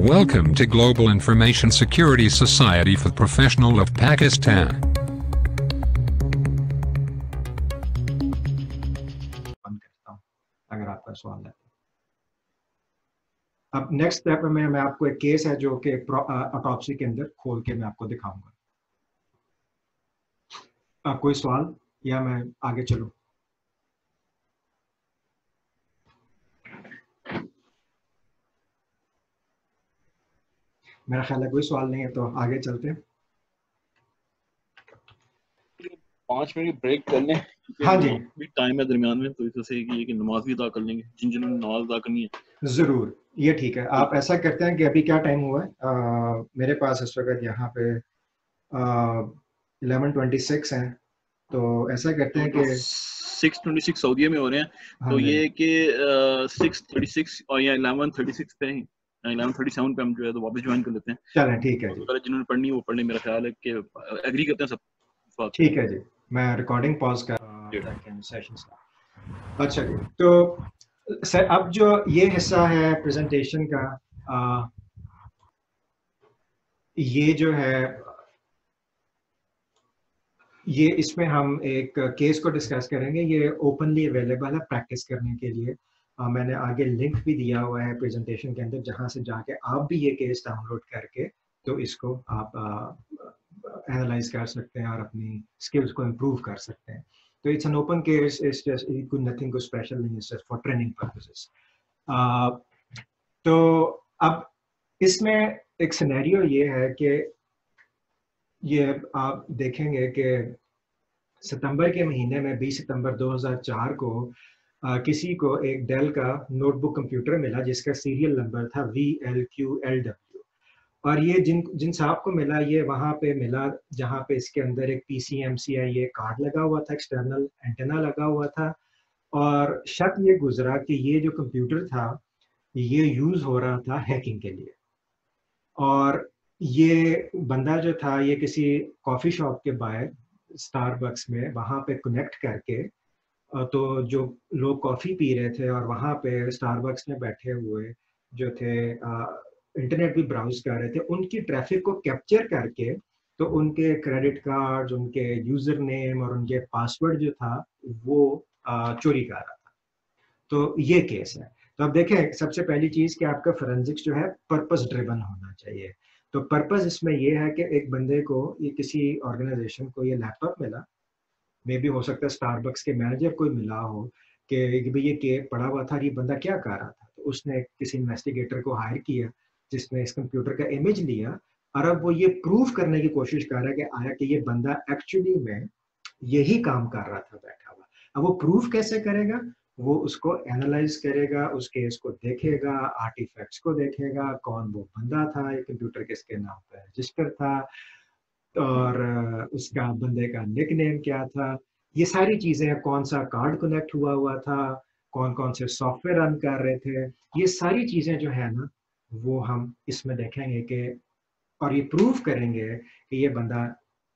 Welcome to Global Information Security Society for Professionals of Pakistan. अगर आपका सवाल है अब नेक्स्ट स्टेप में मैं आपको एक केस है जो कि ऑटोप्सी के अंदर खोल के मैं आपको दिखाऊंगा। आप कोई सवाल या मैं आगे चलूं? मेरा ख्याल है कोई सवाल नहीं है तो आगे चलते हैं। 5 मिनट ब्रेक कर लें। हाँ जी, भी टाइम है दरमियान में, तो इससे कि नमाज भी अदा कर लेंगे जिन्होंने नमाज अदा करनी है। जरूर, ये ठीक है। आप ऐसा करते हैं कि अभी क्या टाइम हुआ है? मेरे पास इस वक्त यहाँ पे 11:26 है, तो ऐसा करते हैं कि 6:26 सऊदीया में हो रहे हैं। हाँ तो जी, ये कि 6:36 और या 11:36 पे ही 11:37 पे हम जो है तो वापस ज्वाइन कर लेते हैं। चलें ठीक है जी, जिन्होंने पढ़नी है वो पढ़ लें। मेरा ख्याल है कि एग्री करते हैं सब। ठीक है जी। मैं रिकॉर्डिंग पॉज कर सेशन स्टार्ट। अच्छा जी, तो सर अब जो ये हिस्सा है प्रेजेंटेशन का, ये जो है ये इसमें हम एक केस को डिस्कस करेंगे। ये ओपनली अवेलेबल है प्रैक्टिस करने के लिए। मैंने आगे लिंक भी दिया हुआ है प्रेजेंटेशन के अंदर, जहां से जाके आप भी ये केस डाउनलोड करके तो इसको आप एनालाइज कर सकते हैं और अपनी स्किल्स को इम्प्रूव कर सकते हैं। तो it's an open case, it's just nothing को स्पेशल नहीं, it's just for training purposes. तो अब इसमें एक सिनेरियो ये है कि ये आप देखेंगे कि सितंबर के महीने में 20 सितंबर 2004 को किसी को एक डेल का नोटबुक कंप्यूटर मिला जिसका सीरियल नंबर था VLQLW। और ये जिन साहब को मिला, ये वहाँ पे मिला जहाँ पे इसके अंदर एक PCMCI ये कार्ड लगा हुआ था, एक्सटर्नल एंटेना लगा हुआ था। और शक ये गुजरा कि ये जो कंप्यूटर था ये यूज हो रहा था हैकिंग के लिए। और ये बंदा जो था ये किसी कॉफी शॉप के बाहर स्टारबक्स में वहाँ पे कनेक्ट करके, तो जो लोग कॉफी पी रहे थे और वहाँ पे स्टारबक्स में बैठे हुए जो थे इंटरनेट भी ब्राउज कर रहे थे, उनकी ट्रैफिक को कैप्चर करके तो उनके क्रेडिट कार्ड, उनके यूजर नेम और उनके पासवर्ड जो था वो चोरी कर रहा था। तो ये केस है। तो अब देखें, सबसे पहली चीज कि आपका फोरेंसिक्स जो है पर्पस ड्रिवन होना चाहिए। तो पर्पस इसमें ये है कि एक बंदे को, ये किसी ऑर्गेनाइजेशन को ये लैपटॉप मिला, मे भी हो सकता है स्टारबक्स के मैनेजर को मिला हो कि भाई ये पड़ा हुआ था, ये बंदा क्या कर रहा था। तो उसने किसी इन्वेस्टिगेटर को हायर किया जिसने इस कंप्यूटर का इमेज लिया, और अब वो ये प्रूव करने की कोशिश कर रहा है कि आया कि ये बंदा एक्चुअली में यही काम कर रहा था बैठा हुआ। अब वो प्रूफ कैसे करेगा? वो उसको एनालाइज करेगा, उस केस को देखेगा, आर्टिफैक्ट्स को देखेगा, कौन वो बंदा था, ये कंप्यूटर किसके नाम पर रजिस्टर था, और उसका बंदे का निकनेम क्या था, ये सारी चीजें, कौन सा कार्ड कनेक्ट हुआ था, कौन कौन से सॉफ्टवेयर रन कर रहे थे, ये सारी चीजें जो है ना वो हम इसमें देखेंगे कि, और ये प्रूफ करेंगे कि ये बंदा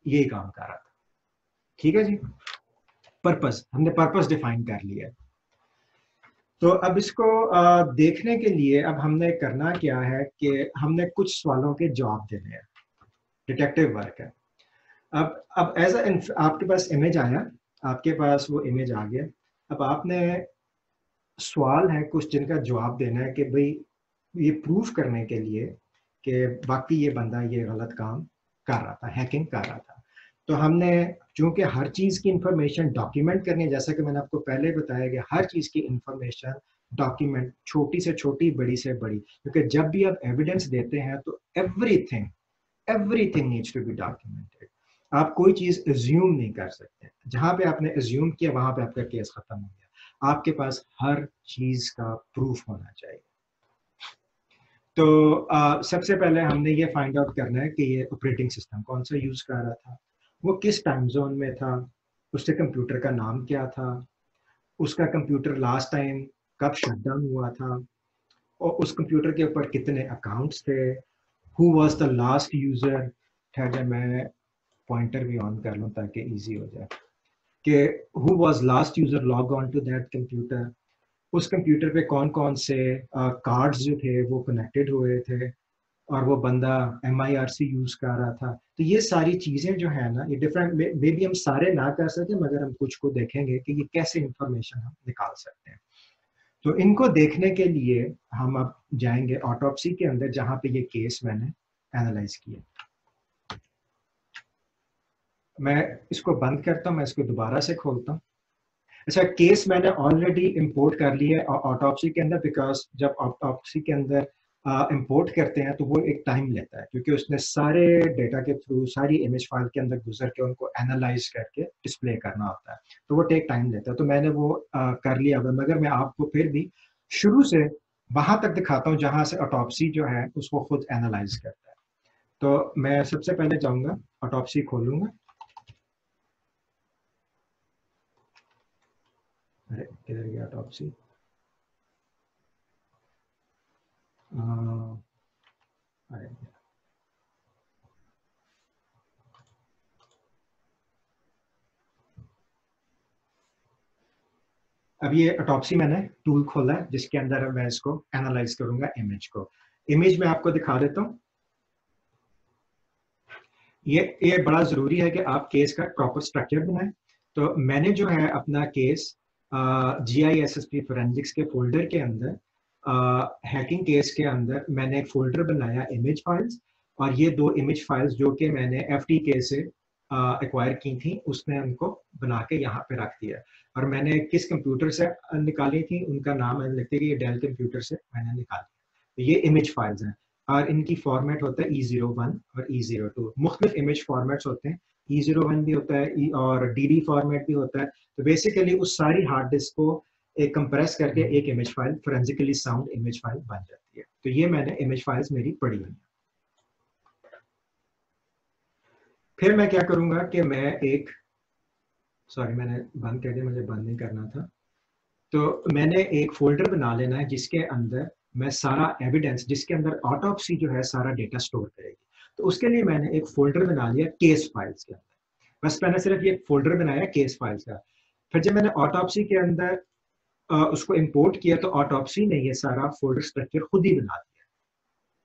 यही काम कर रहा था। ठीक है जी, पर्पस, हमने पर्पस डिफाइन कर लिया। तो अब इसको देखने के लिए अब हमने करना क्या है कि हमने कुछ सवालों के जवाब देने हैं, डिटेक्टिव वर्क है। अब एज आपके पास इमेज आया, आपके पास वो इमेज आ गया। अब आपने सवाल है कुछ जिनका जवाब देना है कि भाई ये प्रूफ करने के लिए कि वाकई ये बंदा ये गलत काम कर रहा था, हैकिंग कर रहा था। तो हमने चूंकि हर चीज की इंफॉर्मेशन डॉक्यूमेंट करनी है, जैसा कि मैंने आपको पहले बताया कि हर चीज की इंफॉर्मेशन डॉक्यूमेंट, छोटी से छोटी, बड़ी से बड़ी, क्योंकि जब भी आप एविडेंस देते हैं तो everything needs to be documented. आप कोई चीज एज्यूम नहीं कर सकते। जहां पे आपने एज्यूम किया वहां पे आपका केस खत्म हो गया। आपके पास हर चीज का प्रूफ होना चाहिए। तो सबसे पहले हमने ये फाइंड आउट करना है कि ये ऑपरेटिंग सिस्टम कौन सा यूज कर रहा था, वो किस टाइम जोन में था, उसके कंप्यूटर का नाम क्या था, उसका कंप्यूटर लास्ट टाइम कब शटडाउन हुआ था, और उस कंप्यूटर के ऊपर कितने अकाउंट्स थे, who was the last user. ठहर, मैं पॉइंटर भी ऑन कर लूँ ताकि इजी हो जाए कि who was last user log on to that computer, उस कंप्यूटर पे कौन कौन से कार्ड्स जो थे वो कनेक्टेड हुए थे, और वो बंदा MIRC यूज कर रहा था। तो ये सारी चीजें जो है ना, ये डिफरेंट मे भी हम सारे ना कर सके, मगर हम कुछ को देखेंगे कि ये कैसे इंफॉर्मेशन हम निकाल सकते हैं। तो इनको देखने के लिए हम अब जाएंगे ऑटोप्सी के अंदर, जहां पे ये केस मैंने एनालाइज किया। मैं इसको बंद करता हूं, मैं इसको दोबारा से खोलता हूं। अच्छा, केस मैंने ऑलरेडी इंपोर्ट कर लिया है ऑटोप्सी के अंदर, बिकॉज जब ऑटोप्सी के अंदर इंपोर्ट करते हैं तो वो एक टाइम लेता है, क्योंकि उसने सारे डेटा के थ्रू सारी इमेज फाइल के अंदर गुजर के उनको एनालाइज करके डिस्प्ले करना होता है, तो वो टेक टाइम लेता है। तो मैंने वो कर लिया हुआ, मगर मैं आपको फिर भी शुरू से वहां तक दिखाता हूँ जहां से ऑटोप्सी जो है उसको खुद एनालाइज करता है। तो मैं सबसे पहले जाऊंगा, ऑटोप्सी खोलूंगा। अरे किधर गया ऑटोप्सी? अरे अब ये ऑटोप्सी मैंने टूल खोला है, जिसके अंदर मैं इसको एनालाइज करूंगा इमेज को। इमेज में आपको दिखा देता हूँ। ये बड़ा जरूरी है कि आप केस का प्रॉपर स्ट्रक्चर बनाएं। तो मैंने जो है अपना केस GISSP फोरेंसिक्स के फोल्डर के अंदर, हैकिंग केस के अंदर मैंने एक फोल्डर बनाया इमेज फाइल्स, और ये 2 इमेज फाइल्स जो कि मैंने FTK से एक्वायर की थी, उसने उनको बना के यहाँ पे रख दिया। और मैंने किस कंप्यूटर से निकाली थी उनका नाम मैंने लिख दिया कि ये डेल कंप्यूटर से मैंने निकाली। तो ये इमेज फाइल्स हैं, और इनकी फॉर्मेट होता है E01 और E02। मुख्तलिफ इमेज फॉर्मेट्स होते हैं, E01 भी होता है और DD फॉर्मेट भी होता है। तो बेसिकली उस सारी हार्ड डिस्क को एक कंप्रेस करके एक image file, forensically sound image file बन जाती है। तो ये मैंने इमेज फाइल्स मेरी पड़ी हुई। फिर मैं क्या करूंगा कि मैं एक, सॉरी मैंने बंद कर दिया, मुझे बंद नहीं करना था। तो मैंने एक फोल्डर बना लेना है जिसके अंदर मैं सारा एविडेंस, जिसके अंदर ऑटोप्सी जो है सारा डेटा स्टोर करेगी। तो उसके लिए मैंने एक फोल्डर बना लिया केस फाइल्स के अंदर। बस मैंने सिर्फ ये फोल्डर बनाया केस फाइल्स का। फिर जब मैंने ऑटोप्सी के अंदर उसको इंपोर्ट किया, तो ऑटोप्सी ने ये सारा फोल्डर स्ट्रक्चर खुद ही बना दिया।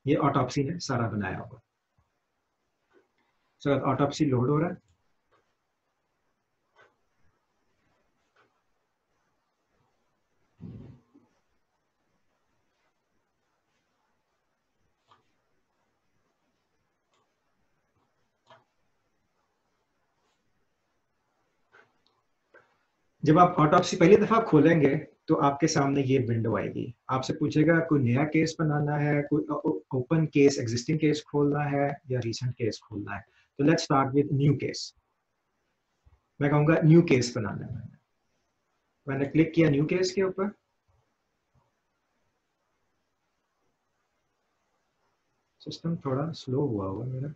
ये ऑटोप्सी ने सारा बनाया होगा। सो ऑटोप्सी लोड हो रहा है। जब आप ऑटोप्सी पहली दफा खोलेंगे तो आपके सामने ये विंडो आएगी। आपसे पूछेगा कोई नया केस बनाना है, कोई ओपन केस, एग्जिस्टिंग केस खोलना है, या रीसेंट केस खोलना है। तो let's start with new case. मैं कहूंगा न्यू केस बनाना है। मैंने क्लिक किया न्यू केस के ऊपर। सिस्टम थोड़ा स्लो हुआ होगा मेरा।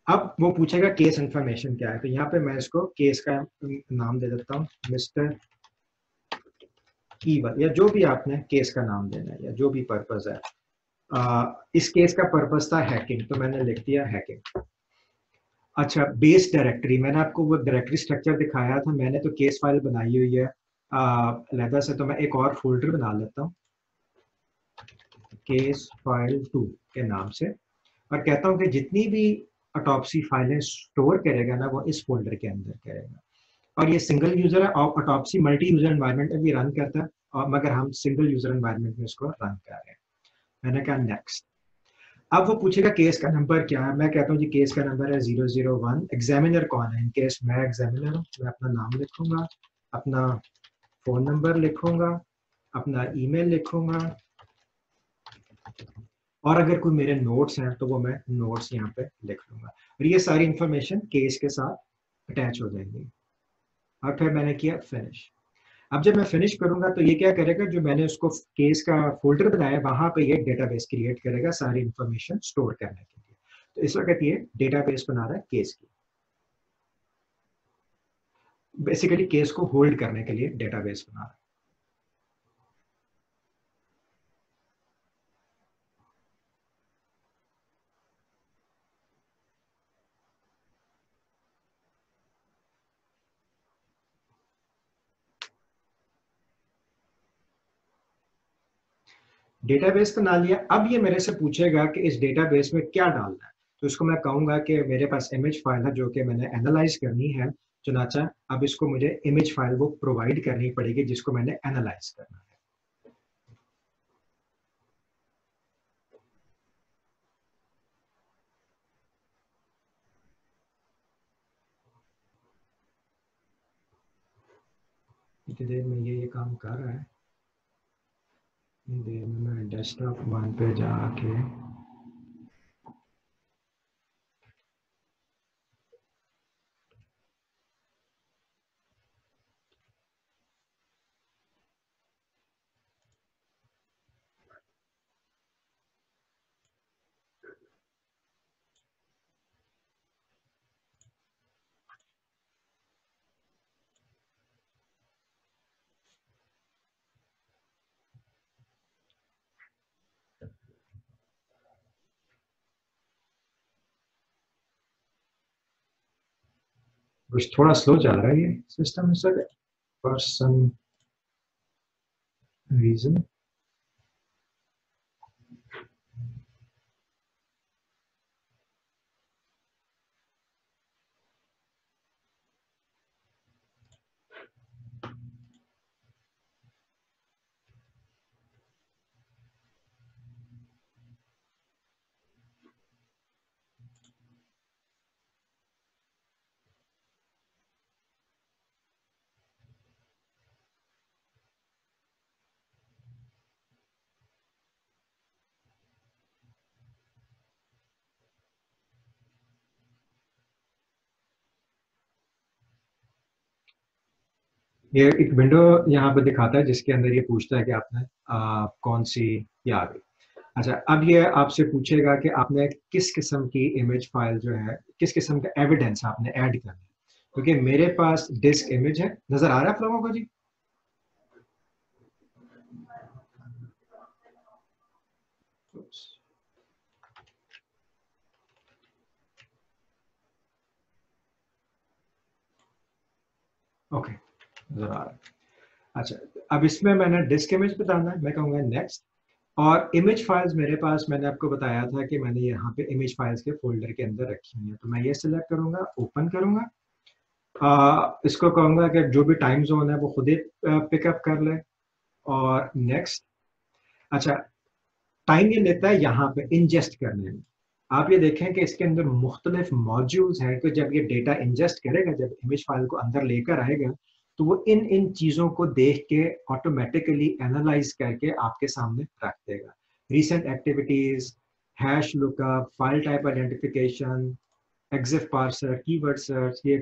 अब वो पूछेगा केस इंफॉर्मेशन क्या है, तो यहाँ पे मैं इसको केस का नाम दे देता हूँ, मिस्टर ईवन, या जो भी आपने केस का नाम देना है, या जो भी पर्पज है। इस केस का पर्पज था हैकिंग, तो मैंने लिख दिया हैकिंग। अच्छा, बेस डायरेक्टरी, मैंने आपको वो डायरेक्टरी स्ट्रक्चर दिखाया था, मैंने तो केस फाइल बनाई हुई है अलहदा से। तो मैं एक और फोल्डर बना लेता हूँ केस फाइल 2 के नाम से, और कहता हूँ कि जितनी भी ऑटोप्सी फाइलें स्टोर करेगा ना, वो इस फोल्डर के अंदर करेगा। और ये सिंगल यूजर है, और ऑटोप्सी मल्टी यूजर एनवायरनमेंट में भी रन करता है, और मगर हम सिंगल यूजर एनवायरनमेंट में इसको रन कर रहे हैं। मैंने कहा नेक्स्ट। अब वो पूछेगा केस का नंबर क्या है। मैं कहता हूँ जी केस का नंबर है 001। एग्जामिनर कौन है? इन केस मैं एग्जामिनर हूँ, मैं अपना नाम लिखूंगा, अपना फोन नंबर लिखूंगा, अपना ईमेल लिखूंगा, और अगर कोई मेरे नोट्स हैं तो वो मैं नोट्स यहाँ पे लिख लूंगा, और ये सारी इंफॉर्मेशन केस के साथ अटैच हो जाएंगी। और फिर मैंने किया फिनिश। अब जब मैं फिनिश करूंगा तो ये क्या करेगा, जो मैंने उसको केस का फोल्डर बनाया वहां पे ये डेटाबेस क्रिएट करेगा सारी इंफॉर्मेशन स्टोर करने के लिए। तो इस वक्त ये डेटाबेस बना रहा है केस की, बेसिकली केस को होल्ड करने के लिए डेटाबेस बना रहा है। डेटाबेस बना लिया। अब ये मेरे से पूछेगा कि इस डेटाबेस में क्या डालना है, तो इसको मैं कहूंगा कि मेरे पास इमेज फाइल है जो कि मैंने एनालाइज करनी है, चुनाचा अब इसको मुझे इमेज फाइल वो प्रोवाइड करनी पड़ेगी जिसको मैंने एनालाइज करना है। इतनी देर में ये काम कर रहा है, इतनी देर में मैं डेस्कटॉप 1 पे जाके कुछ थोड़ा स्लो चल रहा है ये system sir, for some reason. ये एक विंडो यहाँ पे दिखाता है जिसके अंदर ये पूछता है कि आपने कौन सी ये आ गई। अच्छा, अब ये आपसे पूछेगा कि आपने किस किस्म की इमेज फाइल जो है, किस किस्म का एविडेंस आपने ऐड करना है, क्योंकि मेरे पास डिस्क इमेज है। नजर आ रहा है आप लोगों को जी? ओके, नजर आ रहा है। अच्छा, अब इसमें मैंने डिस्क इमेज बताना है, मैं कहूँगा नेक्स्ट। और इमेज फाइल्स मेरे पास, मैंने आपको बताया था कि मैंने यहाँ पे इमेज फाइल्स के फोल्डर के अंदर रखी हुई है, तो मैं ये सिलेक्ट करूंगा, ओपन करूंगा। इसको कहूंगा कि जो भी टाइम जोन है वो खुद ही पिकअप कर ले, और नेक्स्ट। अच्छा, टाइम ये लेता है यहाँ पे इंजेस्ट करने में। आप ये देखें कि इसके अंदर मुख्तलिफ मॉड्यूल्स हैं, कि जब ये डेटा इंजेस्ट करेगा, जब इमेज फाइल को अंदर लेकर आएगा, तो वो इन इन चीज़ों को देख के ऑटोमेटिकली एनालाइज करके आपके सामने रख देगा। Recent activities, hash lookup, file type identification, exif parser, keyword search, ये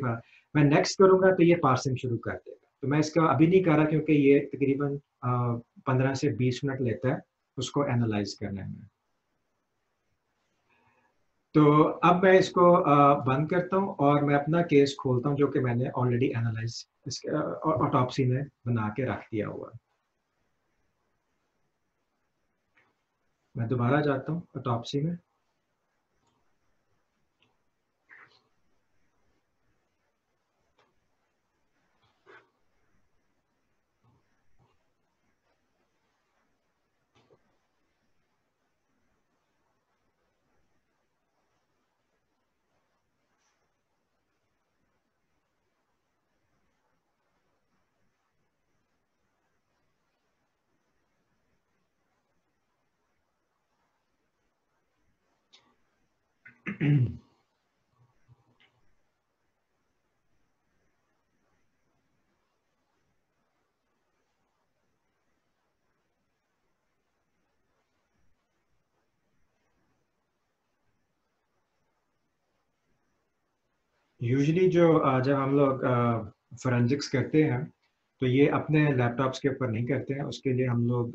मैं नेक्स्ट करूंगा तो ये पार्सिंग शुरू कर देगा। तो मैं इसका अभी नहीं कर रहा क्योंकि ये तकरीबन 15 से 20 मिनट लेता है उसको एनालाइज करने में। तो अब मैं इसको बंद करता हूँ और मैं अपना केस खोलता हूँ जो कि मैंने ऑलरेडी एनालाइज इसके ऑटोप्सी में बना के रख दिया हुआ। मैं दोबारा जाता हूँ ऑटोप्सी में। यूजुअली जो जब हम लोग फोरेंसिक्स करते हैं तो ये अपने लैपटॉप्स के ऊपर नहीं करते हैं, उसके लिए हम लोग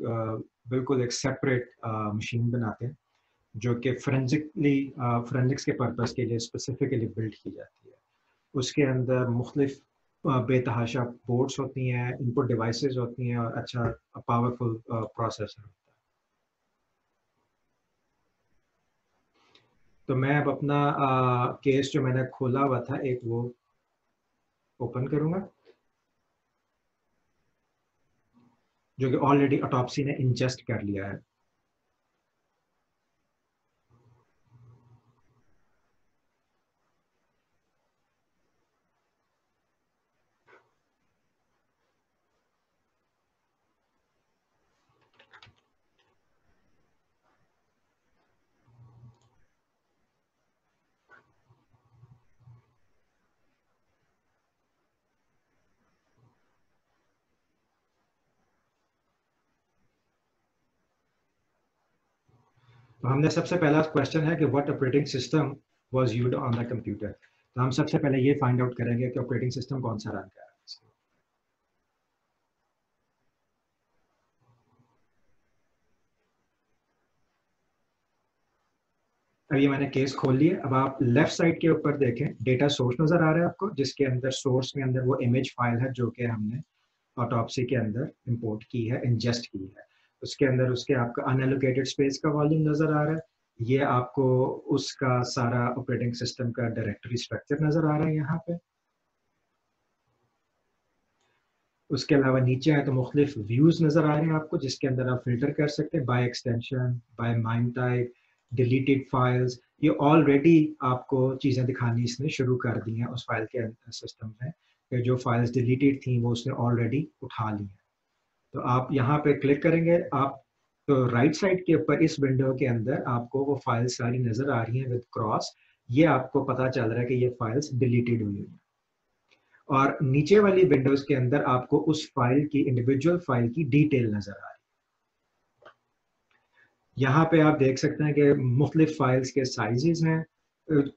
बिल्कुल एक सेपरेट मशीन बनाते हैं जो कि फोरेंसिक्स के पर्पस के लिए स्पेसिफिकली बिल्ड की जाती है। उसके अंदर मुख्तलिफ बेतहाशा पोर्ट्स होती हैं, इनपुट डिवाइसेस होती हैं, और अच्छा पावरफुल प्रोसेसर। तो मैं अब अपना केस जो मैंने खोला हुआ था एक, वो ओपन करूंगा, जो कि ऑलरेडी ऑटोप्सी ने इंजेस्ट कर लिया है। तो हमने सबसे पहला क्वेश्चन है कि what operating system was used on the computer. तो हम सबसे पहले ये फाइंड आउट करेंगे कि ऑपरेटिंग सिस्टम कौन सा रन कर रहा है। अब ये मैंने केस खोल लिया। अब आप लेफ्ट साइड के ऊपर देखें, डेटा सोर्स नजर आ रहा है आपको, जिसके अंदर सोर्स में अंदर वो इमेज फाइल है जो कि हमने ऑटोप्सी के अंदर इंपोर्ट की है, इंजेस्ट की है। उसके अंदर उसके आपका अनएलोकेटेड स्पेस का वॉल्यूम नजर आ रहा है। ये आपको उसका सारा ऑपरेटिंग सिस्टम का डायरेक्टरी स्ट्रक्चर नजर आ रहा है यहाँ पे। उसके अलावा नीचे है तो मुख्तलिफ व्यूज नजर आ रहे हैं आपको, जिसके अंदर आप फिल्टर कर सकते हैं by extension, by MIME type, deleted files. ये ऑलरेडी आपको चीज़ें दिखानी इसने शुरू कर दी हैं उस फाइल के सिस्टम में, कि जो फाइल्स डिलीटेड थी वो उसने ऑलरेडी उठा ली हैं। तो आप यहाँ पे क्लिक करेंगे आप, तो राइट साइड के ऊपर इस विंडो के अंदर आपको वो फाइल्स सारी नजर आ रही हैं विद क्रॉस। ये आपको पता चल रहा है कि ये फाइल्स डिलीटेड हुई हैं। और नीचे वाली विंडोज के अंदर आपको उस फाइल की, इंडिविजुअल फाइल की डिटेल नजर आ रही है। यहाँ पे आप देख सकते हैं कि मुख्तलिफ फाइल्स के साइजेस हैं।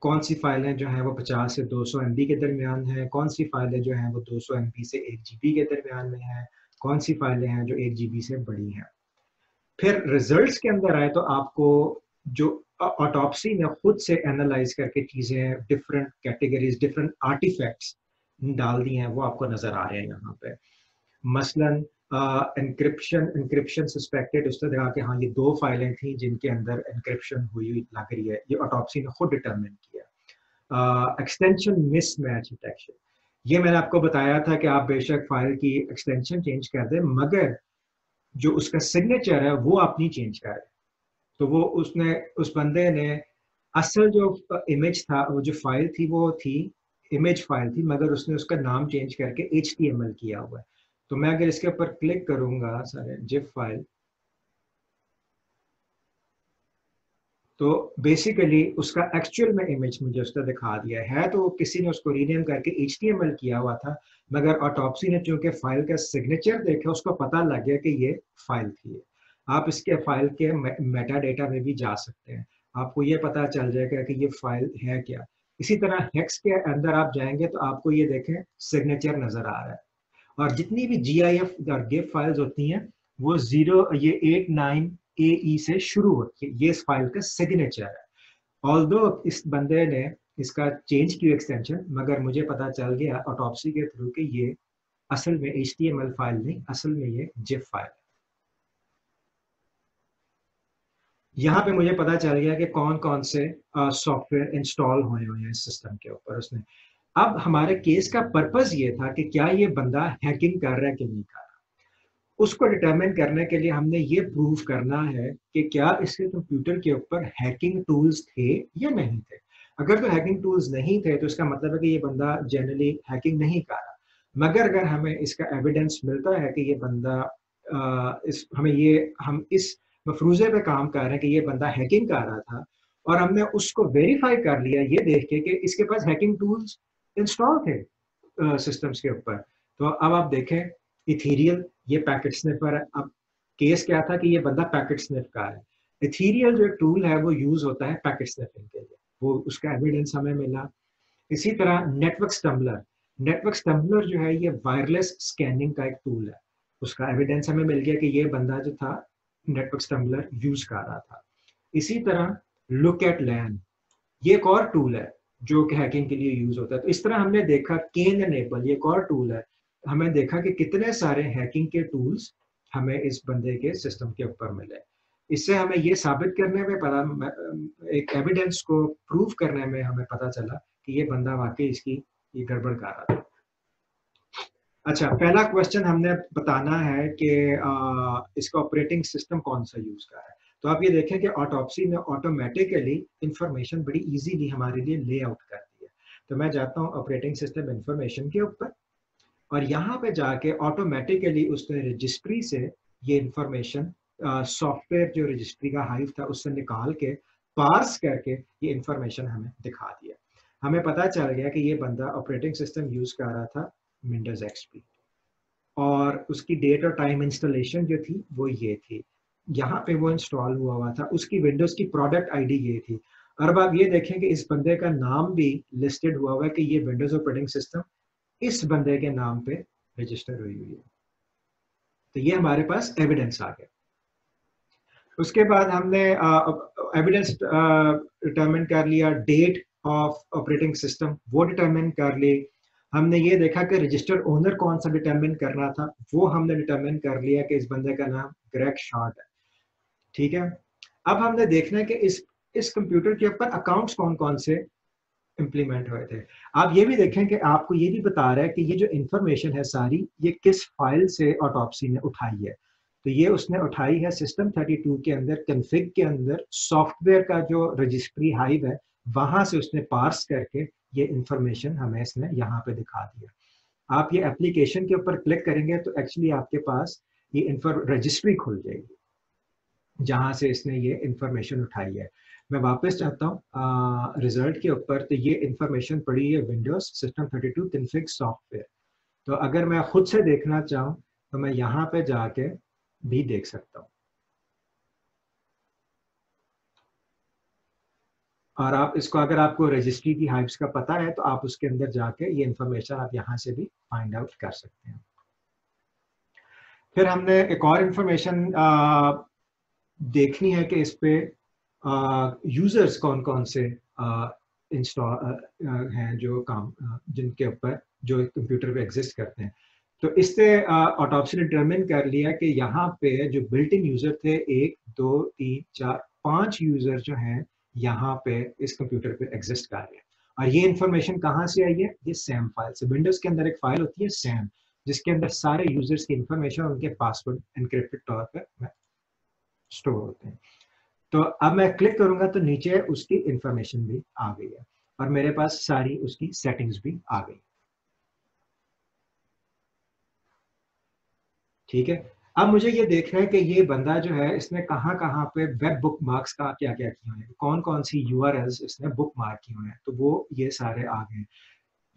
कौन सी फाइलें जो हैं वो 50 से 200 MB के दरमियान है, कौन सी फाइलें जो हैं वो 200 MB से 1 GB के दरमियान में है, कौन सी फाइलें हैं जो 1 GB से बड़ी हैं। फिर रिजल्ट्स के अंदर आए तो आपको जो ऑटोप्सी ने खुद से एनालाइज करके चीज़ें डिफरेंट कैटेगरीज, डिफरेंट आर्टिफैक्ट्स डाल दी हैं, वो आपको नजर आ रहे हैं यहाँ पे। मसलन इंक्रिप्शन सस्पेक्टेड, उसने देखा कि हाँ ये 2 फाइलें थी जिनके अंदर इंक्रिप्शन हुई लग रही है, ये ऑटोप्सी ने खुद डिटरमिन किया। एक्सटेंशन मिसमैच डिटेक्शन, ये मैंने आपको बताया था कि आप बेशक फाइल की एक्सटेंशन चेंज कर दें, मगर जो उसका सिग्नेचर है वो आप नहीं चेंज कर रहे। तो वो उसने, उस बंदे ने असल जो इमेज था, वो जो फाइल थी वो थी इमेज फाइल थी, मगर उसने उसका नाम चेंज करके HTML किया हुआ है। तो मैं अगर इसके ऊपर क्लिक करूंगा सारे जिप फाइल, तो बेसिकली उसका एक्चुअल में इमेज मुझे उसने दिखा दिया है। तो किसी ने उसको रीनेम करके HTML किया हुआ था, मगर ऑटोप्सी ने चूंकि फाइल का सिग्नेचर देखा, उसको पता लग गया कि ये फाइल थी। आप इसके फाइल के मेटा डेटा में भी जा सकते हैं, आपको ये पता चल जाएगा कि ये फाइल है क्या। इसी तरह हेक्स के अंदर आप जाएंगे तो आपको ये देखें सिग्नेचर नजर आ रहा है। और जितनी भी GIF और GIF फाइल्स होती हैं वो 89AE से शुरू होती है, ये इस फाइल का सिग्नेचर है। ऑल्दो इस बंदे ने इसका चेंज किया एक्सटेंशन, मगर मुझे पता चल गया ऑटोप्सी के थ्रू कि ये असल में HTML फाइल नहीं, असल में ये GIF फाइल है। यहाँ पे मुझे पता चल गया कि कौन कौन से सॉफ्टवेयर इंस्टॉल हुए हैं इस सिस्टम के ऊपर उसने। अब हमारे केस का पर्पस ये था कि क्या ये बंदा हैकिंग कर रहा है कि नहीं कर रहा। उसको डिटरमिन करने के लिए हमने ये प्रूव करना है कि क्या इसके कंप्यूटर के ऊपर हैकिंग टूल्स थे या नहीं थे। अगर तो हैकिंग टूल्स नहीं थे तो इसका मतलब है कि ये बंदा जनरली हैकिंग नहीं कर रहा। मगर अगर हमें इसका एविडेंस मिलता है कि ये बंदा हम इस मफरूजे पे काम कर रहे हैं कि ये बंदा हैकिंग कर रहा था, और हमने उसको वेरीफाई कर लिया ये देख के कि इसके पास हैकिंग टूल्स इंस्टॉल थे सिस्टम्स के ऊपर। तो अब आप देखें इथीरियल, ये पैकेट स्निफर है। अब केस क्या था कि ये बंदा पैकेट स्निफ का है। इथीरियल जो टूल है वो यूज होता है पैकेट स्निफिंग के लिए, वो उसका एविडेंस हमें मिला। इसी तरह नेटवर्क स्टम्बलर, नेटवर्क स्टम्बलर जो है ये वायरलेस स्कैनिंग का एक टूल है, उसका एविडेंस हमें मिल गया कि ये बंदा जो था नेटवर्क स्टम्बलर यूज कर रहा था। इसी तरह लुक एट लैन, ये एक और टूल है जो कि हैकिंग के लिए यूज होता है। तो इस तरह हमने देखा केन एनेबल, ये एक और टूल है। हमें देखा कि कितने सारे हैकिंग के टूल्स हमें इस बंदे के सिस्टम के ऊपर मिले। इससे हमें ये साबित करने में पता, एक एविडेंस को प्रूव करने में हमें पता चला कि ये बंदा वाकई इसकी ये गड़बड़ कर रहा था। अच्छा, पहला क्वेश्चन हमने बताना है कि इसका ऑपरेटिंग सिस्टम कौन सा यूज कर रहा है। तो आप ये देखें कि ऑटोप्सी ने ऑटोमेटिकली इंफॉर्मेशन बड़ी इजीली हमारे लिए लेआउट कर दी है। तो मैं जाता हूँ ऑपरेटिंग सिस्टम इंफॉर्मेशन के ऊपर, और यहाँ पे जाके ऑटोमेटिकली उसने रजिस्ट्री से ये इंफॉर्मेशन, सॉफ्टवेयर जो रजिस्ट्री का हाइव था उससे निकाल के पार्स करके ये इंफॉर्मेशन हमें दिखा दिया। हमें पता चल गया कि ये बंदा ऑपरेटिंग सिस्टम यूज कर रहा था विंडोज XP, और उसकी डेट और टाइम इंस्टॉलेशन जो थी वो ये थी यहाँ पे वो इंस्टॉल हुआ था, उसकी विंडोज की प्रोडक्ट आईडी ये थी। और अब आप ये देखें कि इस बंदे का नाम भी लिस्टेड हुआ है कि ये विंडोज ऑपरेटिंग सिस्टम इस बंदे के नाम पे रजिस्टर हुई है। तो ये हमारे पास एविडेंस आ गया। उसके बाद हमने एविडेंस डिटरमिन कर लिया, डेट ऑफ ऑपरेटिंग सिस्टम वो डिटरमिन कर ली। हमने ये देखा कि रजिस्टर्ड ओनर कौन सा डिटरमिन करना था, वो हमने डिटरमिन कर लिया कि इस बंदे का नाम ग्रेग शॉर्ट है। ठीक है, अब हमने देखना है कि इस कंप्यूटर के ऊपर अकाउंट्स कौन कौन से इंप्लीमेंट हुए थे। आप ये भी देखें कि आपको ये भी बता रहा है कि ये जो इंफॉर्मेशन है सारी, ये किस फाइल से ऑटोप्सी ने उठाई है। तो ये उसने उठाई है सिस्टम 32 के अंदर, कन्फिग के अंदर सॉफ्टवेयर का जो रजिस्ट्री हाइव है, वहां से उसने पार्स करके ये इंफॉर्मेशन हमें इसने यहाँ पे दिखा दिया। आप ये एप्लीकेशन के ऊपर क्लिक करेंगे तो एक्चुअली आपके पास ये रजिस्ट्री खुल जाएगी जहां से इसने ये इंफॉर्मेशन उठाई है। मैं वापस चाहता हूँ रिजल्ट के ऊपर, तो ये इंफॉर्मेशन पड़ी है विंडोज सिस्टम 32 कन्फिग सॉफ्टवेयर। तो अगर मैं खुद से देखना चाहूँ तो मैं यहाँ पे जाके भी देख सकता हूँ। और आप इसको, अगर आपको रजिस्ट्री की हाइव्स का पता है तो आप उसके अंदर जाके ये इंफॉर्मेशन आप यहाँ से भी फाइंड आउट कर सकते हैं। फिर हमने एक और इंफॉर्मेशन देखनी है कि इस पे यूजर्स कौन कौन से इंस्टॉल हैं जो काम जिनके ऊपर जो कंप्यूटर पे एग्जिस्ट करते हैं। तो इससे ऑटोप्सी ने डिटरमिन कर लिया कि यहाँ पे जो बिल्ट इन यूजर थे 1 2 3 4 5 यूजर जो हैं यहाँ पे इस कंप्यूटर पे एग्जिस्ट कर रहे हैं। और ये इंफॉर्मेशन कहाँ से आई है? ये सैम फाइल से। विंडोज के अंदर एक फाइल होती है सैम, जिसके अंदर सारे यूजर्स की इंफॉर्मेशन और उनके पासवर्ड एनक्रिप्टेड तौर पर स्टोर होते हैं। तो अब मैं क्लिक करूंगा तो नीचे उसकी इंफॉर्मेशन भी आ गई है और मेरे पास सारी उसकी सेटिंग्स भी आ गई। ठीक है, अब मुझे ये देखना है कि ये बंदा जो है इसने कहाँ कहाँ पे वेब बुक मार्क्स का क्या क्या किया है, कौन कौन सी यूआरएल्स इसने बुक मार्क की हुए हैं। तो वो ये सारे आ गए।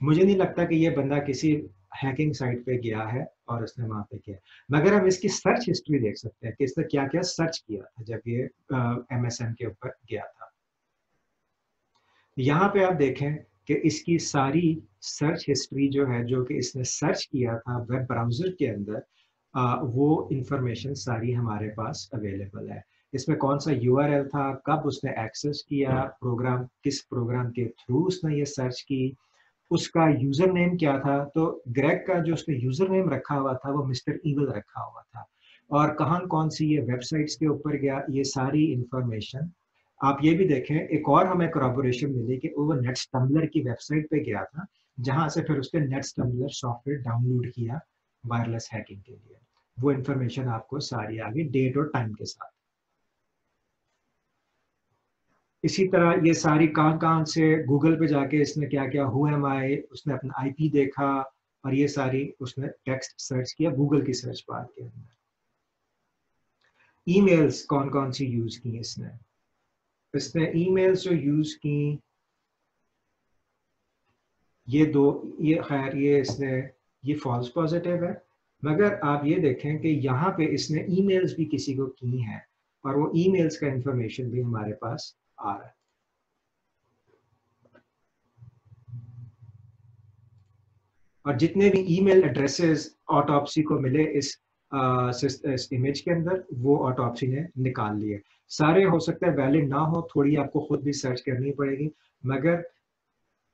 मुझे नहीं लगता कि ये बंदा किसी हैकिंग साइट पे गया है और उसने वहां पे किया, मगर हम इसकी सर्च हिस्ट्री देख सकते हैं कि इसने क्या क्या सर्च किया था जब ये MSN के ऊपर गया था। यहाँ पे आप देखें कि इसकी सारी सर्च हिस्ट्री जो है, जो कि इसने सर्च किया था वेब ब्राउजर के अंदर, वो इंफॉर्मेशन सारी हमारे पास अवेलेबल है। इसमें कौन सा URL था, कब उसने एक्सेस किया प्रोग्राम, किस प्रोग्राम के थ्रू उसने ये सर्च की, उसका यूजर नेम क्या था। तो ग्रेग का जो उसने यूजर नेम रखा हुआ था वो मिस्टर ईगल रखा हुआ था। और कहाँ कौन सी ये वेबसाइट्स के ऊपर गया, ये सारी इंफॉर्मेशन आप ये भी देखें। एक और हमें कोलैबोरेशन मिली कि वो नेटस्टम्बलर की वेबसाइट पे गया था, जहां से फिर उसने नेटस्टम्बलर सॉफ्टवेयर डाउनलोड किया वायरलेस हैकिंग के लिए। वो इंफॉर्मेशन आपको सारी आ गई डेट और टाइम के साथ। इसी तरह ये सारी कहाँ से गूगल पे जाके इसने क्या क्या हु एम आई, उसने अपना IP देखा और ये सारी उसने टेक्स्ट सर्च किया गूगल की सर्च बार के अंदर। ईमेल्स कौन कौन सी यूज की इसने ईमेल्स जो यूज की ये दो, ये खैर ये इसने ये फॉल्स पॉजिटिव है, मगर आप ये देखें कि यहाँ पे इसने ईमेल्स भी किसी को की हैं और वो ईमेल्स का इंफॉर्मेशन भी हमारे पास आ रहा है। और जितने भी ईमेल एड्रेसेस ऑटोप्सी को मिले इस इमेज के अंदर, वो ऑटोप्सी ने निकाल लिए। सारे हो सकता है वैलिड ना हो, थोड़ी आपको खुद भी सर्च करनी पड़ेगी, मगर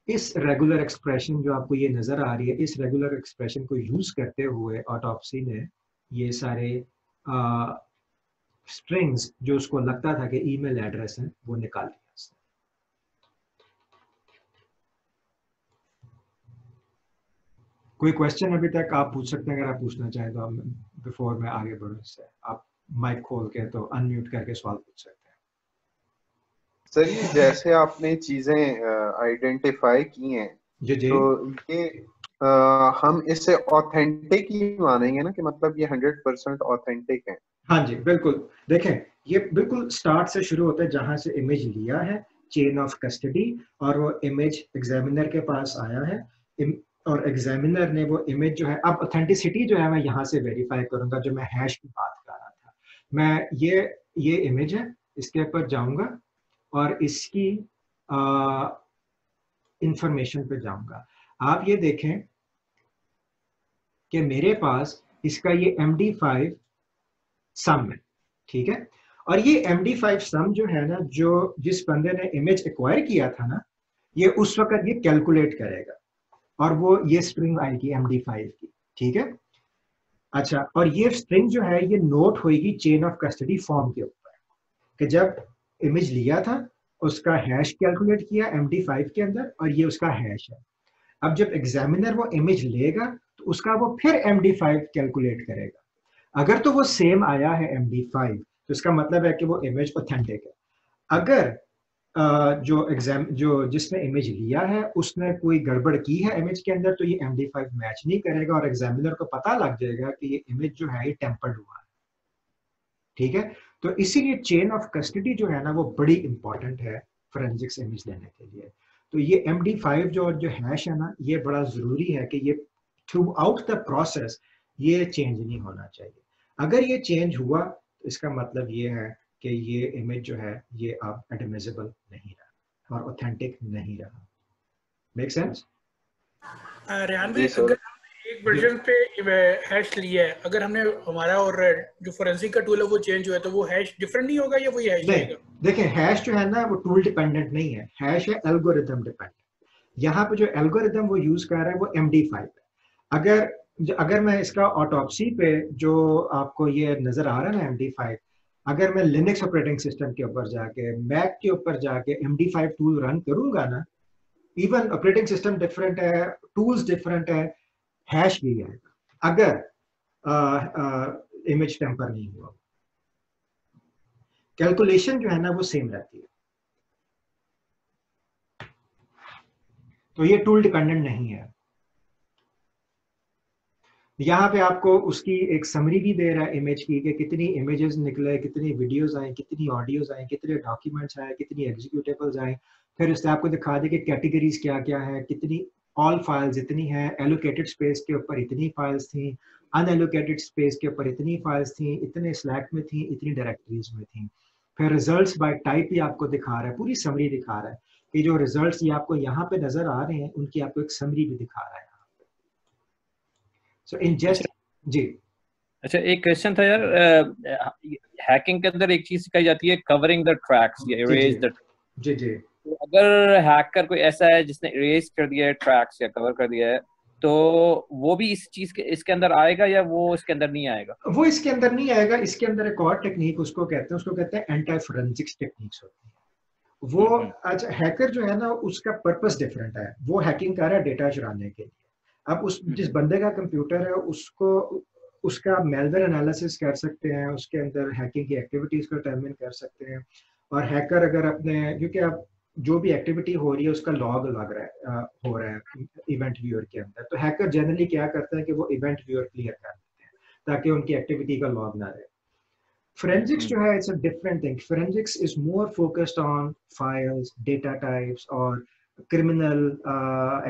इस रेगुलर एक्सप्रेशन जो आपको ये नजर आ रही है, इस रेगुलर एक्सप्रेशन को यूज करते हुए ऑटोप्सी ने ये सारे स्ट्रिंग्स जो उसको लगता था कि ईमेल एड्रेस है वो निकाल लिया। कोई क्वेश्चन अभी तक आप पूछ सकते हैं, अगर आप पूछना चाहें तो। बिफोर मैं आगे बढ़ूं इससे, आप माइक खोल के तो अनम्यूट करके सवाल पूछ सकते हैं। सर ये जैसे आपने चीजें आइडेंटिफाई की हैं, जी जी, तो ये हम इसे ऑथेंटिक ही मानेंगे ना, कि मतलब ये 100% ऑथेंटिक है? हाँ जी बिल्कुल। देखें ये बिल्कुल स्टार्ट से शुरू होता है जहां से इमेज लिया है, चेन ऑफ कस्टडी, और वो इमेज एग्जामिनर के पास आया है और एग्जामिनर ने वो इमेज जो है, अब ऑथेंटिसिटी जो है मैं यहाँ से वेरीफाई करूंगा, जो मैं हैश की बात कर रहा था। मैं ये इमेज है, इसके ऊपर जाऊंगा और इसकी इंफॉर्मेशन पे जाऊंगा। आप ये देखें कि मेरे पास इसका ये MD5 सम है, ठीक है। और ये MD5 सम जो है ना, जो जिस बंदे ने इमेज एक्वायर किया था ना, ये उस वक्त ये कैलकुलेट करेगा और वो ये स्ट्रिंग आएगी MD5 की, ठीक है। अच्छा, और ये स्ट्रिंग जो है ये नोट होगी चेन ऑफ कस्टडी फॉर्म के ऊपर, कि जब इमेज लिया था उसका हैश कैलकुलेट किया MD5 के अंदर और ये उसका हैश है। अब जब एग्जामिनर वो इमेज लेगा तो उसका वो फिर MD5 कैलकुलेट करेगा। अगर तो वो सेम आया है MD5 तो इसका मतलब है कि वो इमेज ऑथेंटिक है। अगर जो जिसने इमेज लिया है उसने कोई गड़बड़ की है इमेज के अंदर तो ये MD5 मैच नहीं करेगा और एग्जामिनर को पता लग जाएगा कि ये इमेज जो है ये टेम्पर्ड हुआ है, ठीक है। तो इसीलिए चेन ऑफ कस्टडी जो है ना वो बड़ी इंपॉर्टेंट है फोरेंसिक्स इमेज लेने के लिए। तो ये MD5 जो हैश है ना, ये बड़ा जरूरी है कि ये थ्रू आउट द प्रोसेस ये चेंज नहीं होना चाहिए। अगर ये चेंज हुआ तो इसका मतलब ये है कि ये इमेज जो है ये अब एडमिसिबल नहीं रहा और ऑथेंटिक नहीं रहा। Make sense? रेहान भाई, जी सर। अगर हमने एक वर्जन पे हैश लिया है, अगर हमने हमारा और जो फोरेंसिक का टूल है वो चेंज हुआ है, तो वो हैश डिफरेंट नहीं होगा या वही हैश नहीं, रहेगा? देखिए हैश जो है ना वो टूल डिपेंडेंट नहीं है, हैश है एल्गोरिथम डिपेंडेंट। यहाँ पे जो एल्गोरिथम वो यूज कर रहा है वो MD5 है। अगर मैं इसका ऑटोप्सी पे जो आपको ये नजर आ रहा है ना MD5, अगर मैं लिनक्स ऑपरेटिंग सिस्टम के ऊपर जाके मैक के ऊपर जाके MD5 टूल रन करूंगा ना, इवन ऑपरेटिंग सिस्टम डिफरेंट है, टूल्स डिफरेंट है, हैश भी आएगा अगर इमेज टेम्पर नहीं हुआ। कैलकुलेशन जो है ना वो सेम रहती है, तो ये टूल डिपेंडेंट नहीं है। यहाँ पे आपको उसकी एक समरी भी दे रहा है इमेज की कि कितनी इमेजेस निकले, कितनी वीडियोस आए, कितनी ऑडियोज आए, कितने डॉक्यूमेंट्स आए, कितनी एग्जीक्यूटेबल्स आए। फिर उससे आपको दिखा दे कि कैटेगरीज क्या क्या है, कितनी ऑल फाइल्स इतनी हैं, एलोकेटेड स्पेस के ऊपर इतनी फाइल्स थी, अनएलोकेटेड स्पेस के ऊपर इतनी फाइल्स थी, इतने स्लैक में थी, इतनी डायरेक्टरीज में थी। फिर रिजल्ट्स बाय टाइप भी आपको दिखा रहा है, पूरी समरी दिखा रहा है कि जो रिजल्ट्स ये आपको यहाँ पे नजर आ रहे हैं उनकी आपको एक समरी भी दिखा रहा है। सो इन जस्ट जी। अच्छा, एक क्वेश्चन था यार, हैकिंग के अंदर एक चीज सिखाई जाती है, कवरिंग द ट्रैक्स या इरेज द। जी जी। तो अगर हैकर कोई ऐसा है जिसने इरेज कर दिया है ट्रैक्स या कवर कर दिया है, तो वो भी इस चीज के इसके अंदर आएगा या वो इसके अंदर नहीं आएगा? वो इसके अंदर नहीं आएगा। इसके अंदर एक और टेक्निक उसको कहते हैं एंटी फोरेंसिक्स टेक्निक्स होती है वो। अच्छा, हैकर जो है ना उसका पर्पस डिफरेंट है, वो हैकिंग कर रहा है डेटा चुराने के लिए। अब उस जिस बंदे का कंप्यूटर है उसको उसका मेलवेयर एनालिसिस कर सकते हैं, उसके अंदर हैकिंग की एक्टिविटीज को डिटरमिन कर सकते हैं। और हैकर अगर अपने, क्योंकि अब जो भी एक्टिविटी हो रही है उसका लॉग लग रहा है हो रहा है इवेंट व्यूअर के अंदर, तो हैकर जनरली क्या करता है कि वो इवेंट व्यूअर क्लियर कर देते हैं ताकि उनकी एक्टिविटी का लॉग ना रहे। Forensics जो है, it's a different thing. Forensics is more focused on files, data types और criminal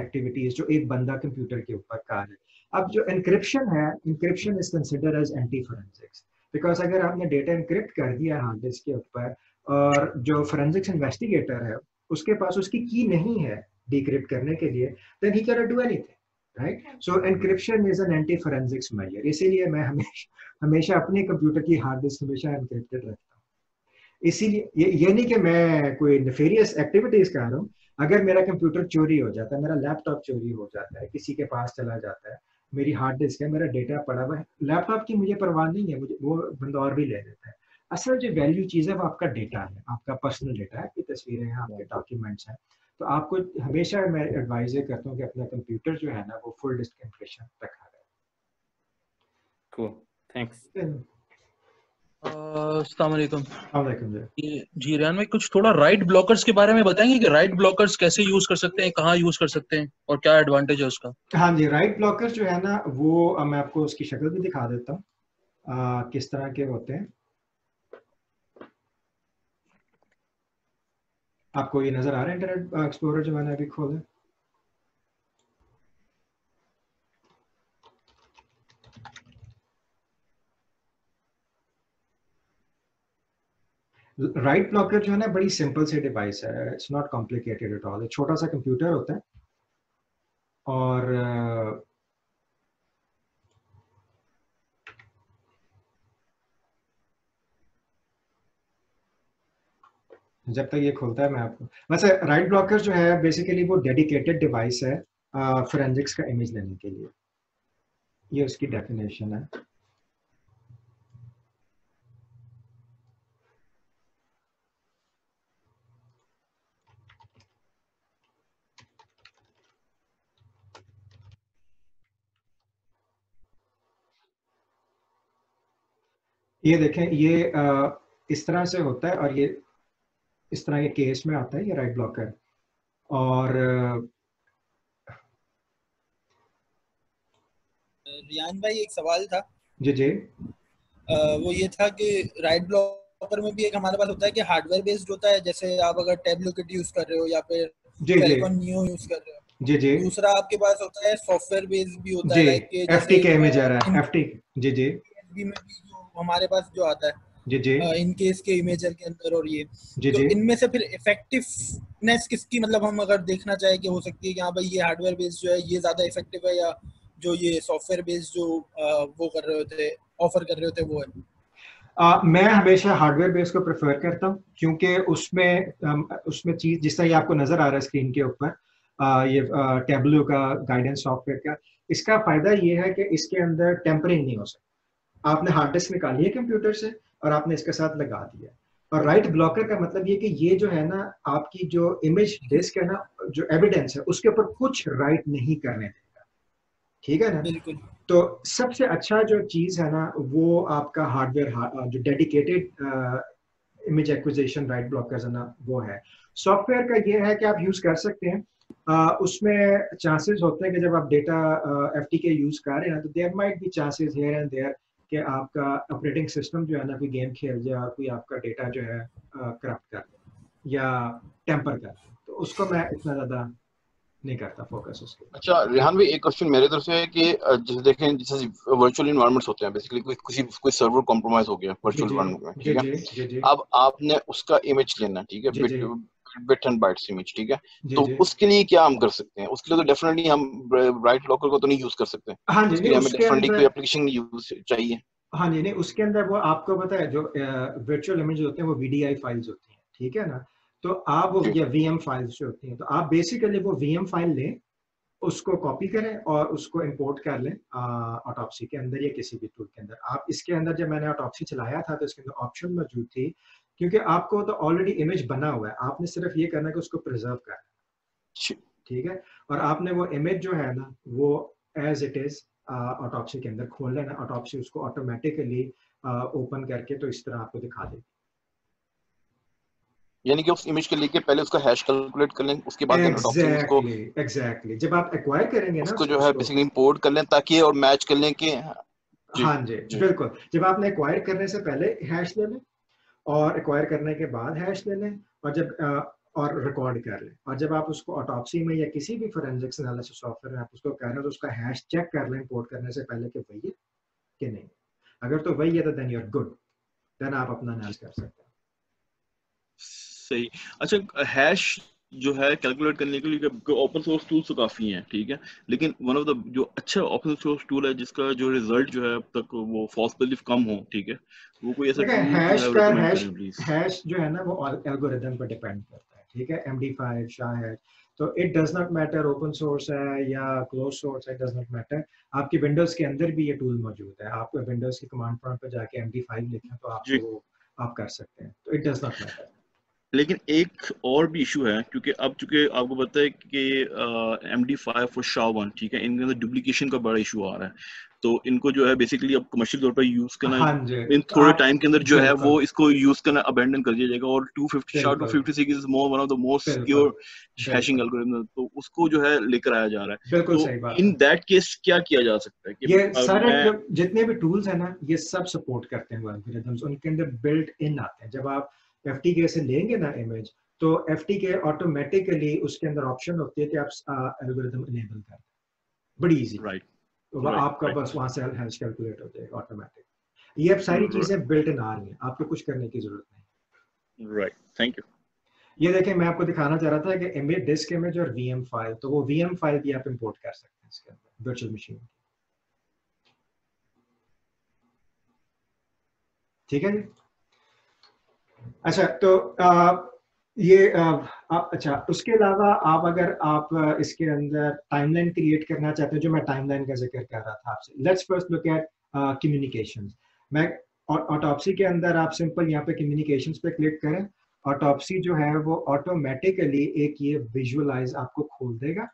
activities जो एक बंदा कंप्यूटर के ऊपर कर है। अब जो encryption है, encryption is considered as anti-forensics because अगर आपने data encrypt कर दिया हार्ड डिस्क के ऊपर और जो forensics investigator है उसके पास उसकी की नहीं है decrypt करने के लिए, then he cannot do anything. Right? So encryption is an anti-forensics measure. इसीलिए मैं हमेशा अपने कंप्यूटर की हार्ड डिस्क हमेशा एनक्रिप्टेड रखता हूँ। इसीलिए ये नहीं कि मैं कोई नेफेरियस एक्टिविटीज कर रहा हूँ। अगर मेरा कंप्यूटर चोरी हो जाता है, मेरा लैपटॉप चोरी हो जाता है, किसी के पास चला जाता है, मेरी हार्ड डिस्क है, मेरा डेटा पड़ा हुआ है, लैपटॉप की मुझे परवाह नहीं है, मुझे वो बंदा और भी ले लेता है। असल जो वैल्यू चीज है वो आपका डेटा है, आपका पर्सनल डेटा है, आपकी तस्वीरें हैं, आपके डॉक्यूमेंट्स हैं। तो आपको हमेशा मैं एडवाइज करता हूँ कि अपना कंप्यूटर जो है ना वो फुल डिस्क एन्क्रिप्शन रखा है। Cool. Thanks. अस्सलाम वालेकुम। जी रेहान भाई, कुछ थोड़ा राइट ब्लॉकर्स के बारे में बताएंगे कि राइट ब्लॉकर्स कैसे यूज कर सकते हैं, कहाँ यूज कर सकते हैं और क्या एडवांटेज है उसका? हाँ जी, राइट ब्लॉकर्स जो है ना वो मैं आपको उसकी शक्ल भी दिखा देता हूँ किस तरह के होते हैं। आपको ये नजर आ रहा है इंटरनेट एक्सप्लोरर जो मैंने अभी खोला? राइट ब्लॉकर जो है ना बड़ी सिंपल सी डिवाइस है, it's not complicated at all. छोटा सा कंप्यूटर होता है और जब तक ये खुलता है मैं आपको, वैसे राइट ब्लॉकर जो है बेसिकली वो डेडिकेटेड डिवाइस है फोरेंसिक्स का इमेज लेने के लिए, ये उसकी डेफिनेशन है। ये देखें, ये इस तरह से होता है और ये इस तरह के केस में आता है ये राइट ब्लॉकर। और रियान भाई एक सवाल था। जी जी। वो ये था कि राइट ब्लॉकर में भी एक हमारे पास होता है कि हार्डवेयर बेस्ड होता है, जैसे आप अगर टैब्लो किट यूज कर रहे हो या फिर फैल्कन नियो यूज कर रहे हो। जी जी। दूसरा आपके पास होता है सॉफ्टवेयर बेस्ड भी होता है, लाइक एफटीके इमेजर है, एफटीके। जी जी। में भी जो हमारे पास जो आता है जी जी इन केस के इमेजर के अंदर, और ये जी तो जी। इनमें से फिर इफेक्टिवनेस किसकी, मतलब हम अगर देखना चाहे कि हो सकती है कि हाँ भाई ये हार्डवेयर बेस्ड जो है ये ज्यादा इफेक्टिव है, या जो ये सॉफ्टवेयर बेस्ड जो वो कर रहे होते ऑफर कर रहे होते वो है? मैं हमेशा हार्डवेयर बेस को प्रेफर करता हूँ, क्योंकि उसमें चीज जिस तरह आपको नजर आ रहा है स्क्रीन के ऊपर, ये टैब्लो का गाइडेंस सॉफ्टवेयर का, इसका फायदा ये है कि इसके अंदर टेम्परिंग नहीं हो सकता। आपने हार्ड डिस्क निकाली है कंप्यूटर से और आपने इसके साथ लगा दिया। और राइट ब्लॉकर का मतलब ये कि ये जो है ना आपकी जो इमेज डिस्क है ना, जो एविडेंस है उसके ऊपर कुछ राइट नहीं करने देगा, ठीक है ना। बिल्कुल। तो सबसे अच्छा जो चीज है ना वो आपका हार्डवेयर जो dedicated image acquisition right blockers है ना वो है। सॉफ्टवेयर का ये है कि आप यूज कर सकते हैं, उसमें चांसेस होते हैं कि जब आप डेटा एफटीके यूज कर रहे हैं तो there might be chances here and there कि आपका ऑपरेटिंग सिस्टम जो है ना कोई गेम खेल जाए और कोई आपका डेटा जो है करप्ट कर या टेम्पर कर, तो उसको मैं इतना ज्यादा नहीं करता फोकस उसके। अच्छा रेहान भाई, एक क्वेश्चन मेरे तरफ से है कि जैसे देखें, जैसे वर्चुअल इन्वायरमेंट्स होते हैं, बेसिकली कोई सर्वर कॉम्प्रोमाइज हो गया वर्चुअल इन्वायरमेंट में, ठीक है। अब आपने उसका इमेज लेना, ठीक है, बिट एंड बाइट्स इमेज, ठीक है। तो उसके लिए क्या हम कर सकते हैं? उसके लिए तो डेफिनेटली हम राइट ब्लॉकर को तो नहीं यूज कर सकते। हाँ जी, उसके लिए हमें डेफिनेटली कोई एप्लीकेशन यूज चाहिए। हाँ जी, नहीं उसके अंदर वो आपको पता है जो वर्चुअल इमेज होते हैं वो VDI फाइल्स होती हैं, ठीक है ना। तो आप वो या VM फाइल्स जो होती हैं, तो आप बेसिकली वो VM फाइल लें, उसको कॉपी करें और उसको इंपोर्ट कर लें ऑटोप्सी के अंदर या किसी भी टूल के अंदर। आप इसके अंदर जब मैंने ऑटोप्सी चलाया था तो इसके अंदर ऑप्शन मौजूद थी, क्योंकि आपको तो ऑलरेडी इमेज बना हुआ है, आपने सिर्फ ये करना है कि उसको प्रिजर्व करना, ठीक है। और आपने वो इमेज जो है ना वो एज इट इज ऑटोप्सी के अंदर खोल लेना, ऑटोप्सी उसको ऑटोमेटिकली ओपन करके तो इस तरह आपको दिखा देगी। यानी कि उस इमेज के लिए पहले उसका हैश कैलकुलेट कर लें, उसके बाद एग्जैक्टली जब आप एक्वायर करेंगे ना उसको जो है बेसिकली इंपोर्ट कर लें ताकि और मैच कर लें कि हाँ जी बिल्कुल। जब आपने एक्वायर करने से पहले हैश ले लें और एक्वायर करने के बाद हैश ले लें और जब और रिकॉर्ड कर लें, और जब आप उसको ऑटोप्सी में या किसी भी फोरेंसिक्स एनालिसिस सॉफ्टवेयर में आप उसको कर रहे हो तो उसका हैश चेक कर लें इंपोर्ट करने से पहले कि वही है कि नहीं। अगर तो वही है तो then you are good, then आप अपना एनालिसिस कर सकते हैं। सही। अच्छा, हैश जो है कैलकुलेट करने के लिए ओपन सोर्स टूल्स तो काफी हैं, ठीक है, लेकिन वन ऑफ द जो अच्छा ओपन सोर्स टूल है जिसका जो रिजल्ट जो है अब तक वो फॉल्स बिलीफ कम हो, ठीक है, वो कोई ऐसा हैश जो है ना वो एल्गोरिथम पर डिपेंड करता है, ठीक है। MD5 शायद, तो it does not matter open source है या क्लोज सोर्स है, इट डज नॉट मैटर। आपकी विंडोज के अंदर भी ये टूल मौजूद है, आप विंडोज की कमांड प्रॉम्प्ट पर जाके MD5 लिखें तो आप कर सकते हैं, तो इट डज नॉट मैटर। लेकिन एक और भी इशू है, क्योंकि अब चूंकि आपको पता है कि MD5 और SHA-1, ठीक है, इनके अंदर डुप्लीकेशन का बड़ा इशू आ रहा है, तो इनको जो है बेसिकली अब कमर्शियल तौर पर यूज करना इन थोड़े टाइम के अंदर जो है वो इसको यूज करना अबेंडन कर दिया जाएगा। और SHA-256 is one of the most secure hashing algorithm, तो उसको जो है लेकर आया जा रहा है। बिल्कुल सही बात। इन दैट केस क्या किया जा सकता है? ये सारे जितने भी टूल्स है ना ये सब सपोर्ट करते हैं एल्गोरिथम्स, उनके अंदर बिल्ट इन आते हैं। जब आप FTK से लेंगे ना इमेज तो FTK ऑटोमेटिकली उसके अंदर ऑप्शन होती है कि आप एल्गोरिथम इनेबल कर दें, बड़ी इजी, राइट। तो आपका बस वहां से हैश कैलकुलेट हो जाएगा ऑटोमेटिक। ये अब सारी चीजें बिल्ट इन आ रही हैं, आपको कुछ करने की जरूरत नहीं। Right, thank you. ये देखें, मैं आपको दिखाना चाह रहा था कि इमेज, डिस्क इमेज और वीएम फाइल, तो वो वीएम फाइल भी आप इंपोर्ट कर सकते हैं इसके अंदर वर्चुअल मशीन। ठीक है जी। अच्छा, तो अच्छा, उसके अलावा आप अगर आप इसके अंदर टाइमलाइन क्रिएट करना चाहते हैं, जो मैं टाइमलाइन का जिक्र कर रहा था आपसे, let's first look at communications. मैं ऑटोप्सी के अंदर आप सिंपल यहाँ पे कम्युनिकेशंस पे क्लिक करें, ऑटोप्सी जो है वो ऑटोमेटिकली एक ये विजुअलाइज आपको खोल देगा,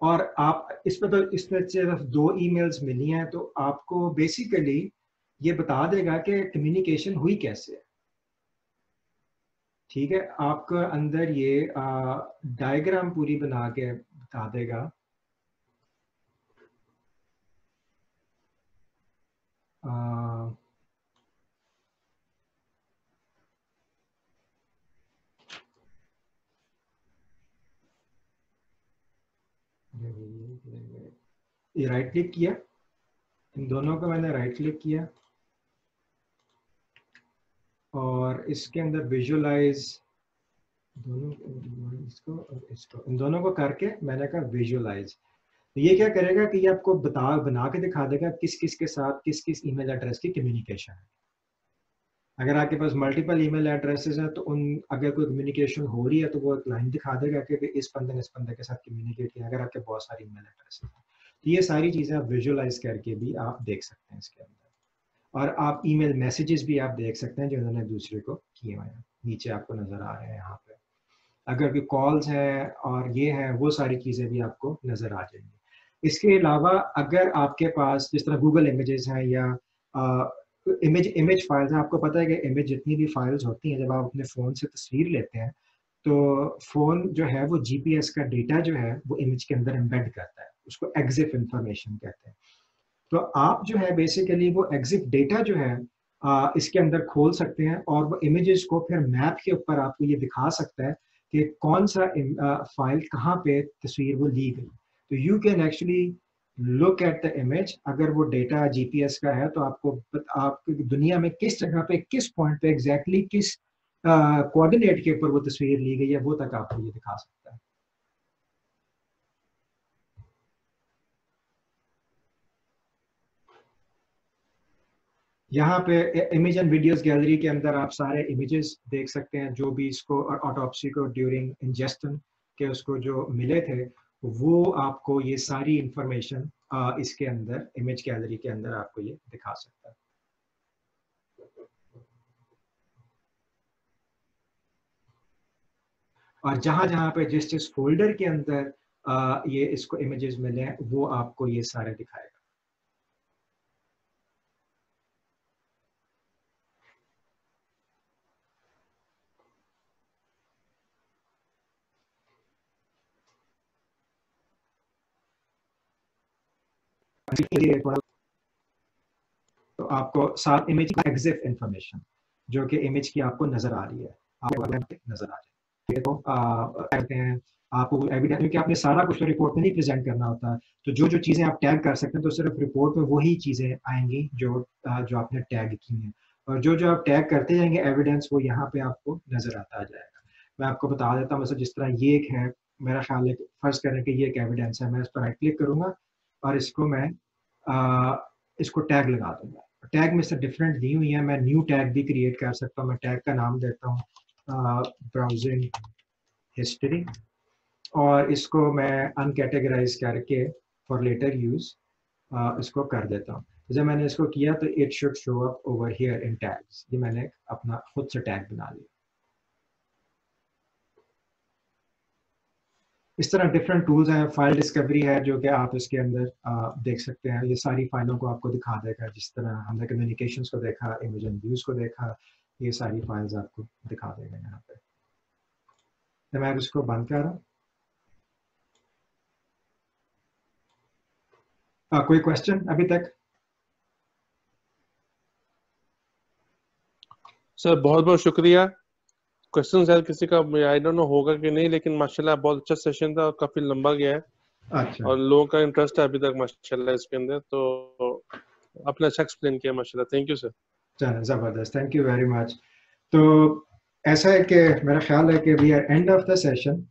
और आप इसमें सिर्फ 2 ईमेल्स मिली हैं, तो आपको बेसिकली ये बता देगा कि कम्युनिकेशन हुई कैसे है। ठीक है, आपका अंदर ये डायग्राम पूरी बना के बता देगा। ये राइट क्लिक किया, इन दोनों को मैंने राइट क्लिक किया और इसके अंदर विजुअलाइज, दोनों इसको और इसको, इन दोनों को करके मैंने कहा विजुअलाइज। तो ये क्या करेगा कि ये आपको बना के दिखा देगा किस किस के साथ किस किस ईमेल एड्रेस की कम्युनिकेशन है। अगर आपके पास मल्टीपल ईमेल एड्रेसेस हैं तो उन अगर कोई कम्युनिकेशन हो रही है तो वो एक लाइन दिखा देगा कि इस बंदे ने इस बंदे के साथ कम्युनिकेट किया। अगर आपके बहुत सारी ईमेल एड्रेसेस हैं तो ये सारी चीज़ें आप विजुअलाइज करके भी आप देख सकते हैं इसके अंदर। और आप ईमेल मैसेजेस भी आप देख सकते हैं जो उन्होंने दूसरे को किए हुए हैं, नीचे आपको नज़र आ रहे हैं यहाँ पे। अगर कोई कॉल्स हैं और ये हैं, वो सारी चीज़ें भी आपको नज़र आ जाएंगी। इसके अलावा अगर आपके पास जिस तरह गूगल इमेजेस हैं या इमेज फाइल्स हैं, आपको पता है कि इमेज जितनी भी फाइल्स होती हैं, जब आप अपने फ़ोन से तस्वीर लेते हैं तो फ़ोन जो है वो जीपीएस का डेटा जो है वो इमेज के अंदर एम्बेड करता है, उसको एग्जिफ इंफॉर्मेशन कहते हैं। तो आप जो है बेसिकली वो एग्जिफ डेटा जो है इसके अंदर खोल सकते हैं और वो इमेजेस को फिर मैप के ऊपर आपको ये दिखा सकता है कि कौन सा फाइल कहाँ पे तस्वीर वो ली गई। तो you can actually look at the image. अगर वो डेटा जीपीएस का है तो आप दुनिया में किस जगह पे किस पॉइंट पे एग्जैक्टली किस कोऑर्डिनेट के ऊपर वो तस्वीर ली गई है वो तक आपको ये दिखा सकता है। यहाँ पे इमेज एंड वीडियोस गैलरी के अंदर आप सारे इमेजेस देख सकते हैं जो भी इसको ऑटोप्सी को ड्यूरिंग इंजेक्शन के उसको जो मिले थे, वो आपको ये सारी इंफॉर्मेशन इसके अंदर इमेज गैलरी के अंदर आपको ये दिखा सकता है। और जहां पे जिस फोल्डर के अंदर ये इसको इमेजेस मिले हैं वो आपको ये सारे दिखाएगा। तो आपको साथ इमेज की एग्जिट इंफॉर्मेशन जो कि इमेज की आपको नजर आ रही है, आपको नजर आ जाए तो कहते हैं आपको एविडेंस, क्योंकि आपने सारा कुछ तो रिपोर्ट में नहीं प्रेजेंट करना होता, तो जो चीजें आप टैग कर सकते हैं तो सिर्फ रिपोर्ट में वही चीजें आएंगी जो आपने टैग की हैं, और जो आप टैग करते जाएंगे एविडेंस वो यहाँ पे आपको नजर आता जाएगा। मैं आपको बता देता हूँ, मतलब जिस तरह ये एक है, मेरा ख्याल है फर्ज करें कि ये एक एविडेंस है, मैं इस पर राइट क्लिक करूंगा और इसको मैं इसको टैग लगा दूंगा। टैग में से डिफरेंट दी हुई है, मैं न्यू टैग भी क्रिएट कर सकता हूँ। मैं टैग का नाम देता हूँ ब्राउजिंग हिस्ट्री और इसको मैं अनकैटेगराइज करके फॉर लेटर यूज इसको कर देता हूँ। जब मैंने इसको किया तो it should show up over here in tags. ये मैंने अपना खुद से टैग बना लिया। इस तरह डिफरेंट टूल्स हैं। फाइल डिस्कवरी है जो कि आप इसके अंदर देख सकते हैं, ये सारी फाइलों को आपको दिखा देगा। जिस तरह हमने कम्युनिकेशंस को देखा, इमेज एंड व्यूज को देखा, ये सारी फाइल्स आपको दिखा देगा यहाँ पे। तो मैं इसको बंद कर रहा हूँ। कोई क्वेश्चन अभी तक? सर बहुत बहुत शुक्रिया। क्वेश्चन शायद किसी का आई डोंट नो होगा कि नहीं, लेकिन माशाल्लाह बहुत अच्छा सेशन था और काफी लंबा गया है। अच्छा। और लोगों का इंटरेस्ट है अभी तक माशाल्लाह इसके अंदर, तो आपने अच्छा एक्सप्लेन किया माशाल्लाह। Thank you sir. चलो जबरदस्त, थैंक यू वेरी मच। तो ऐसा है कि मेरा ख्याल है कि we are end of the session.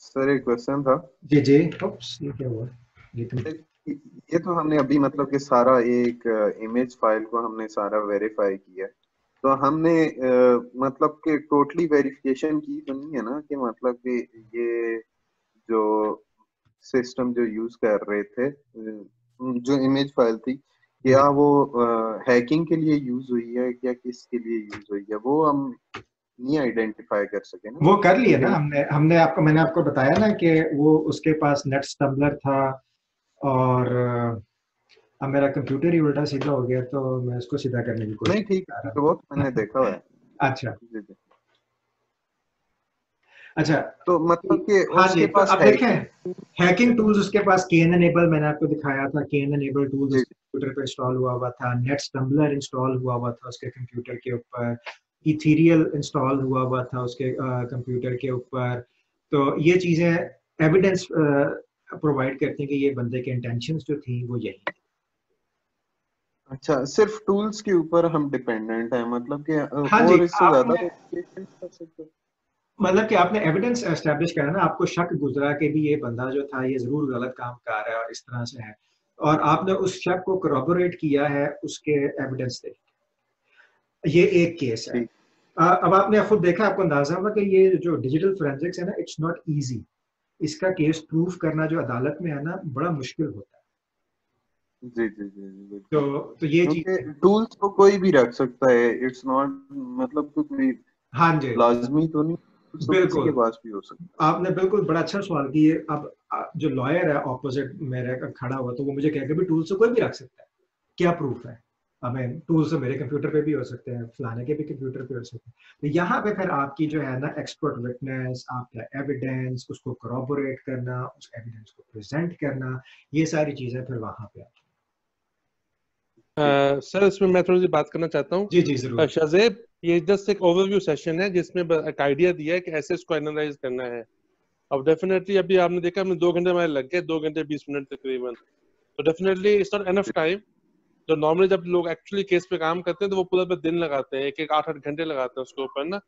Sir एक क्वेश्चन था। जी जी। ओप्स, ये क्या हुआ? ये तो हमने अभी मतलब कि सारा एक इमेज फाइल को हमने सारा वेरीफाई किया, तो हमने मतलब कि टोटली वेरिफिकेशन की तो नहीं है ना कि मतलब कि ये जो सिस्टम जो यूज कर रहे थे, जो इमेज फाइल थी, क्या वो हैकिंग के लिए यूज हुई है या किसके लिए यूज हुई है, वो हम नहीं आइडेंटिफाई कर सके ना। वो कर लिया ना मैंने आपको बताया ना कि वो उसके पास नेट स्टम्बलर था, और अब मेरा कंप्यूटर ही उल्टा सीधा हो गया, तो मैं उसको सीधा करने की कोशिश नहीं ठीक है, तो वो तो मैंने देखा हुआ है। अच्छा अच्छा, तो मतलब कि हाँ उसके जी, पास अब देखें हैकिंग टूल्स उसके पास KN एनेबल मैंने आपको दिखाया था, KN एनेबल टूल्स उसके कंप्यूटर पे इंस्टॉल हुआ था, नेट स्टम्बलर इंस्टॉल हुआ था उसके कंप्यूटर के ऊपर, इथीरियल इंस्टॉल हुआ था उसके कंप्यूटर के ऊपर। तो ये चीजें एविडेंस प्रोवाइड करती हैं कि ये बंदे के इंटेंशंस जो थी वो यही। अच्छा, सिर्फ टूल्स के ऊपर हम डिपेंडेंट हैं, मतलब कि हाँ और जी, इससे ज्यादा मतलब कि आपने एविडेंस एस्टैब्लिश करा ना, आपको शक गुजरा कि भी ये बंदा जो था ये जरूर गलत काम कर रहा है और इस तरह से है, और आपने उस शक को corroborate किया है उसके एविडेंस से। ये एक केस है। अब आपने खुद देखा, आपको अंदाजा होगा कि ये जो डिजिटल फोरेंसिक्स है ना, इट्स नॉट इजी। इसका केस प्रूफ करना जो अदालत में है ना, बड़ा मुश्किल होता है। जी जी जी, तो ये क्योंकि टूल्स को कोई भी रख सकता है, इट्स नॉट मतलब कोई हाँ जी लाजमी तो नहीं, किसी के पास भी हो सकता है। आपने बिल्कुल बड़ा अच्छा सवाल किया। अब जो लॉयर है ऑपोजिट मेरे खड़ा हुआ, तो वो मुझे कह के भी टूल से कोई भी रख सकता है, क्या प्रूफ है? हमें टूल से मेरे कंप्यूटर पे भी हो सकते हैं, फलाने के भी कंप्यूटर पे हो सकते हैं। तो यहाँ पे फिर आपकी जो है ना एक्सपर्ट विटनेस, आपका एविडेंस, उसको corroborate करना, उस एविडेंस को प्रेजेंट करना, ये सारी चीजें फिर वहां पे आती हैं। सर इसमें मैं थोड़ी सी बात करना चाहता हूँ। जी जी जरूर। शाजेब, ये जस्ट एक ओवरव्यू सेशन है जिसमें एक आइडिया दिया है कि ऐसे इसको एनालाइज करना है। अब डेफिनेटली अभी आपने देखा हमें 2 घंटे हमारे लग गए, 2 घंटे 20 मिनट तकरीबन। तो definitely it's not enough time. तो नॉर्मली जब लोग एक्चुअली केस पे काम करते हैं तो वो पूरा दिन लगाते हैं, एक 8-8 घंटे लगाते हैं उसके ऊपर ना।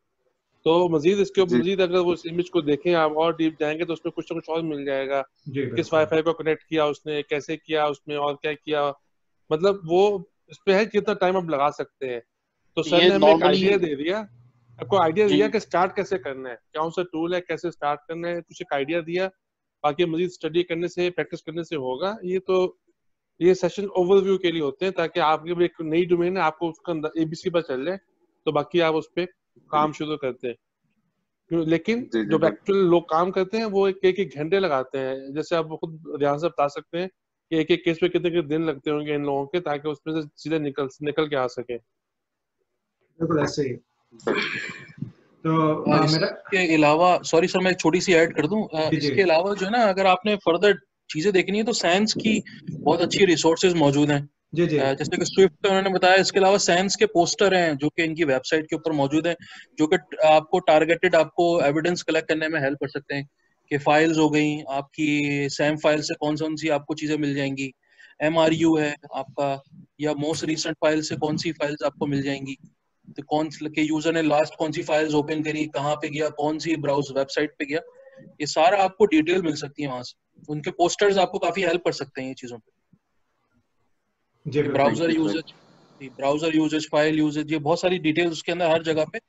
तो मजीद इसके ऊपर मजीद अगर वो इस इमेज को देखें आप और डीप जाएंगे तो उसमें कुछ ना कुछ और मिल जाएगा। किस वाईफाई को कनेक्ट किया उसने, कैसे किया उसमें, और क्या किया, मतलब वो इस पे है कितना टाइम आप लगा सकते हैं। तो सर ने हमें एक आइडिया दे दिया, आपको आइडिया दिया कि स्टार्ट कैसे करना है, कौन सा टूल है, कैसे स्टार्ट करना है, कुछ एक आइडिया दिया। बाकी मजीद स्टडी करने से, प्रैक्टिस करने से होगा। ये सेशन ओवरव्यू के लिए होते हैं ताकि आपके भी एक नई डोमेन है, आपको उसका अंदर ABC पर चल जाए तो बाकी आप उस पर काम शुरू करते हैं। लेकिन जो एक्चुअल लोग काम करते हैं वो एक घंटे लगाते हैं। जैसे आप खुद ध्यान से बता सकते हैं कि एक केस पे कितने दिन लगते होंगे इन लोगों के, ताकि उसमें से सीधे निकल के आ सके। बिल्कुल ऐसे ही। तो इसके अलावा सॉरी सर, मैं छोटी सी ऐड कर दूं। इसके अलावा जो है ना, अगर आपने फर्दर चीजें देखनी है तो साइंस की बहुत अच्छी रिसोर्सेज मौजूद हैं। जैसे कि स्विफ्ट उन्होंने बताया। इसके अलावा साइंस के पोस्टर हैं जो कि इनकी वेबसाइट के ऊपर मौजूद हैं, जो कि आपको टारगेटेड आपको एविडेंस कलेक्ट करने में हेल्प कर सकते हैं। कि फाइल्स हो गई आपकी, सैम फाइल से कौन सी आपको चीजें मिल जाएंगी, MRU है आपका, या मोस्ट रिसेंट फाइल से कौन सी फाइल्स आपको मिल जाएंगी, तो कौन के यूजर ने लास्ट कौन सी फाइल्स ओपन करी, कहाँ पे गया, कौन सी ब्राउज वेबसाइट पे गया, ये सारा आपको डिटेल मिल सकती है वहां से। उनके पोस्टर्स आपको काफी हेल्प कर सकते हैं ये चीजों पे। ब्राउजर यूजेज, फाइल यूजेज, ये बहुत सारी डिटेल्स उसके अंदर हर जगह पे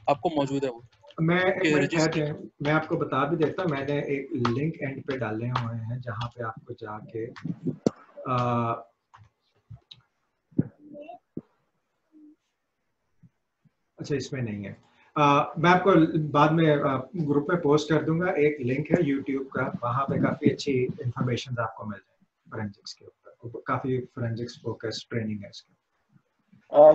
आपको मौजूद है। वो मैं आपको बता भी देता, मैंने एक लिंक एंड पे डाले हुए हैं जहां पे आपको जाके अच्छा इसमें नहीं है। मैं आपको बाद में ग्रुप में पोस्ट कर दूंगा, एक लिंक है यूट्यूब का, वहां पे काफी अच्छी इंफॉर्मेशन आपको मिल जाएगी फोरेंसिक्स के ऊपर, काफी फोरेंसिक्स फोकस ट्रेनिंग है इसके।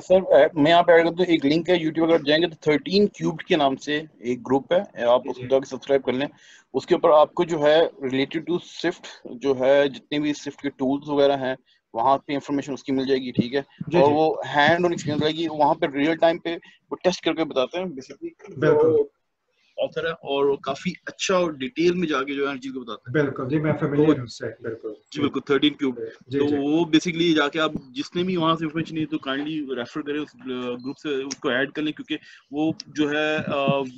सर मैं यहाँ पे ऐड कर दूं, एक लिंक है यूट्यूब, अगर जाएंगे तो 13 क्यूब्ड के नाम से एक ग्रुप है, आप उसको जाकर सब्सक्राइब कर लें। उसके ऊपर आपको जो है रिलेटेड टू स्विफ्ट जो है, जितने भी स्विफ्ट के टूल्स वगैरह हैं वहाँ पे इंफॉर्मेशन उसकी मिल जाएगी, ठीक है। और वो हैंड ऑन एक्सपीरियंस रहेगी, वहाँ पे रियल टाइम पे वो टेस्ट करके बताते हैं बेसिकली। ऑथर है और वो काफी अच्छा और डिटेल में जाके जो है हर चीज को बताता है। बिल्कुल जी, मैं फैमिलियर हूं उससे, बिल्कुल जी बिल्कुल 13 क्यूब। तो वो बेसिकली जाके आप जिसने भी वहां से इंफॉर्मेशन नहीं तो काइंडली रेफर करें उस ग्रुप से, उसको ऐड कर लें, क्योंकि वो जो है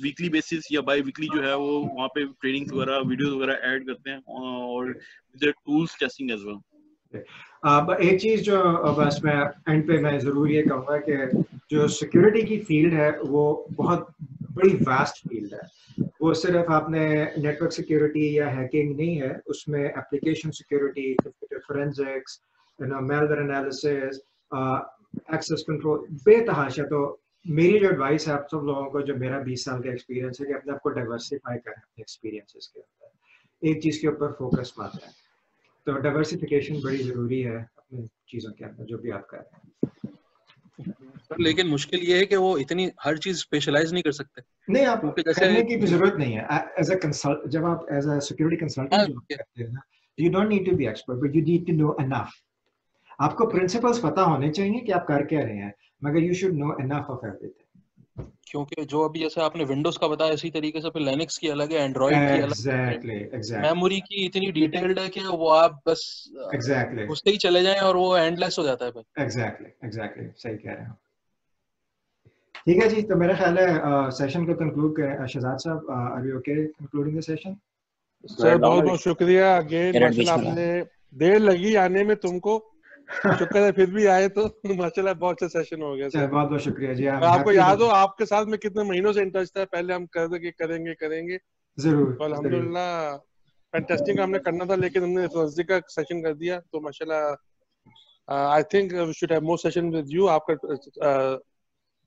वीकली बेसिस या बाई वीकली जो है वो वहाँ पे ट्रेनिंग्स वगैरह वीडियोस वगैरह ऐड करते हैं और with tools testing as well. अब एक चीज जो बस मैं एंड पे मैं जरूर ये कहूँगा कि जो सिक्योरिटी की फील्ड है वो बहुत बड़ी वास्ट फील्ड है। वो सिर्फ आपने नेटवर्क सिक्योरिटी या हैकिंग नहीं है, उसमें application security, forensics, malware analysis, access control, बेतहाशा। तो मेरी जो एडवाइस है आप सब लोगों को, जो मेरा 20 साल का एक्सपीरियंस है, कि अपने आप को डाइवर्सिफाई करें अपने एक्सपीरियंसेस के अंदर, एक चीज के ऊपर फोकस मत है। तो डाइवर्सिफिकेशन बड़ी जरूरी है अपनी चीजों के अंदर जो भी आप कर रहे हैं। सर लेकिन मुश्किल ये है कि वो इतनी हर चीज स्पेशलाइज नहीं कर सकते। नहीं, आप करने की भी जरूरत नहीं है। एज अ कंसल्ट, जब आप as a security consultant job करते हैं ना, you don't need to be expert, but you need to know enough. आपको प्रिंसिपल्स पता होने चाहिए कि आप कर क्या रहे हैं, मगर you should know enough of everything. क्योंकि जो अभी जैसे आपने विंडोज का बताया, इसी तरीके से फिर लिनक्स की अलग है, एंड्रॉइड की अलग है, मेमोरी की इतनी डिटेल्ड है कि वो आप बस उससे ही चले जाएं और वो एंडलेस हो जाता है फिर। एग्जैक्टली सही कह रहे हैं। ठीक है जी, तो मेरा ख्याल है सेशन को कंक्लूड करें। शहजाद साहब, are you okay concluding the session? Sir बहुत बहुत शुक्रिया अगेन, माशाल्लाह आपने देर लगी आने में तुमको, शुक्र है फिर भी आए तो माशाल्लाह बहुत अच्छा सेशन हो गया सर। बहुत बहुत शुक्रिया जी। आपको याद हो आपके साथ में कितने महीनों से इन टच था, पहले हम करेंगे जरूर, अल्हम्दुलिल्लाह फैंटास्टिक हमने करना था, लेकिन हमने फोरेंसिक का सेशन कर दिया। तो माशाल्लाह I think we should have more session with you. आपका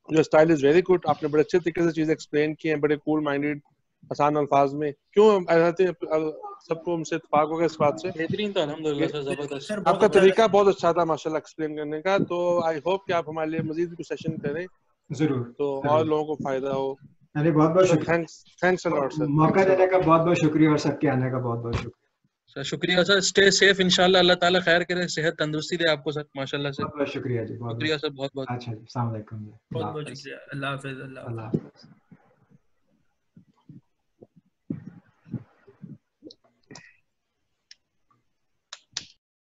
जो स्टाइल इज वेरी गुड, आपने बड़े अच्छे तरीके से चीजें एक्सप्लेन की हैं, बड़े कूल माइंडेड आसान अल्फाज में। क्यों सबको हमसे इत्तेफाक हो गया इस बात से। बेहतरीन था अल्हम्दुलिल्लाह सर, जबरदस्त। आपका तरीका बहुत अच्छा था माशाल्लाह एक्सप्लेन करने का। तो आई होप कि आप हमारे लिए मजीद कुछ सेशन करें जरूर, तो और लोगों को फायदा हो। अरे बहुत बहुत शुक्रिया, थैंक्स अ लॉट सर, मौका देने का बहुत बहुत शुक्रिया और सबके आने का बहुत बहुत शुक्रिया सर। शुक्रिया सर, स्टे सेफ इंशाल्लाह, अल्लाह ताला खैर करे, सेहत तंदुरुस्ती दे आपको सर, माशाल्लाह से। बहुत शुक्रिया जी, बहुत शुक्रिया सर, बहुत बहुत। अच्छा जी, अस्सलाम वालेकुम, बहुत बहुत शुक्रिया, अल्लाह हाफिज। अल्लाह हाफिज।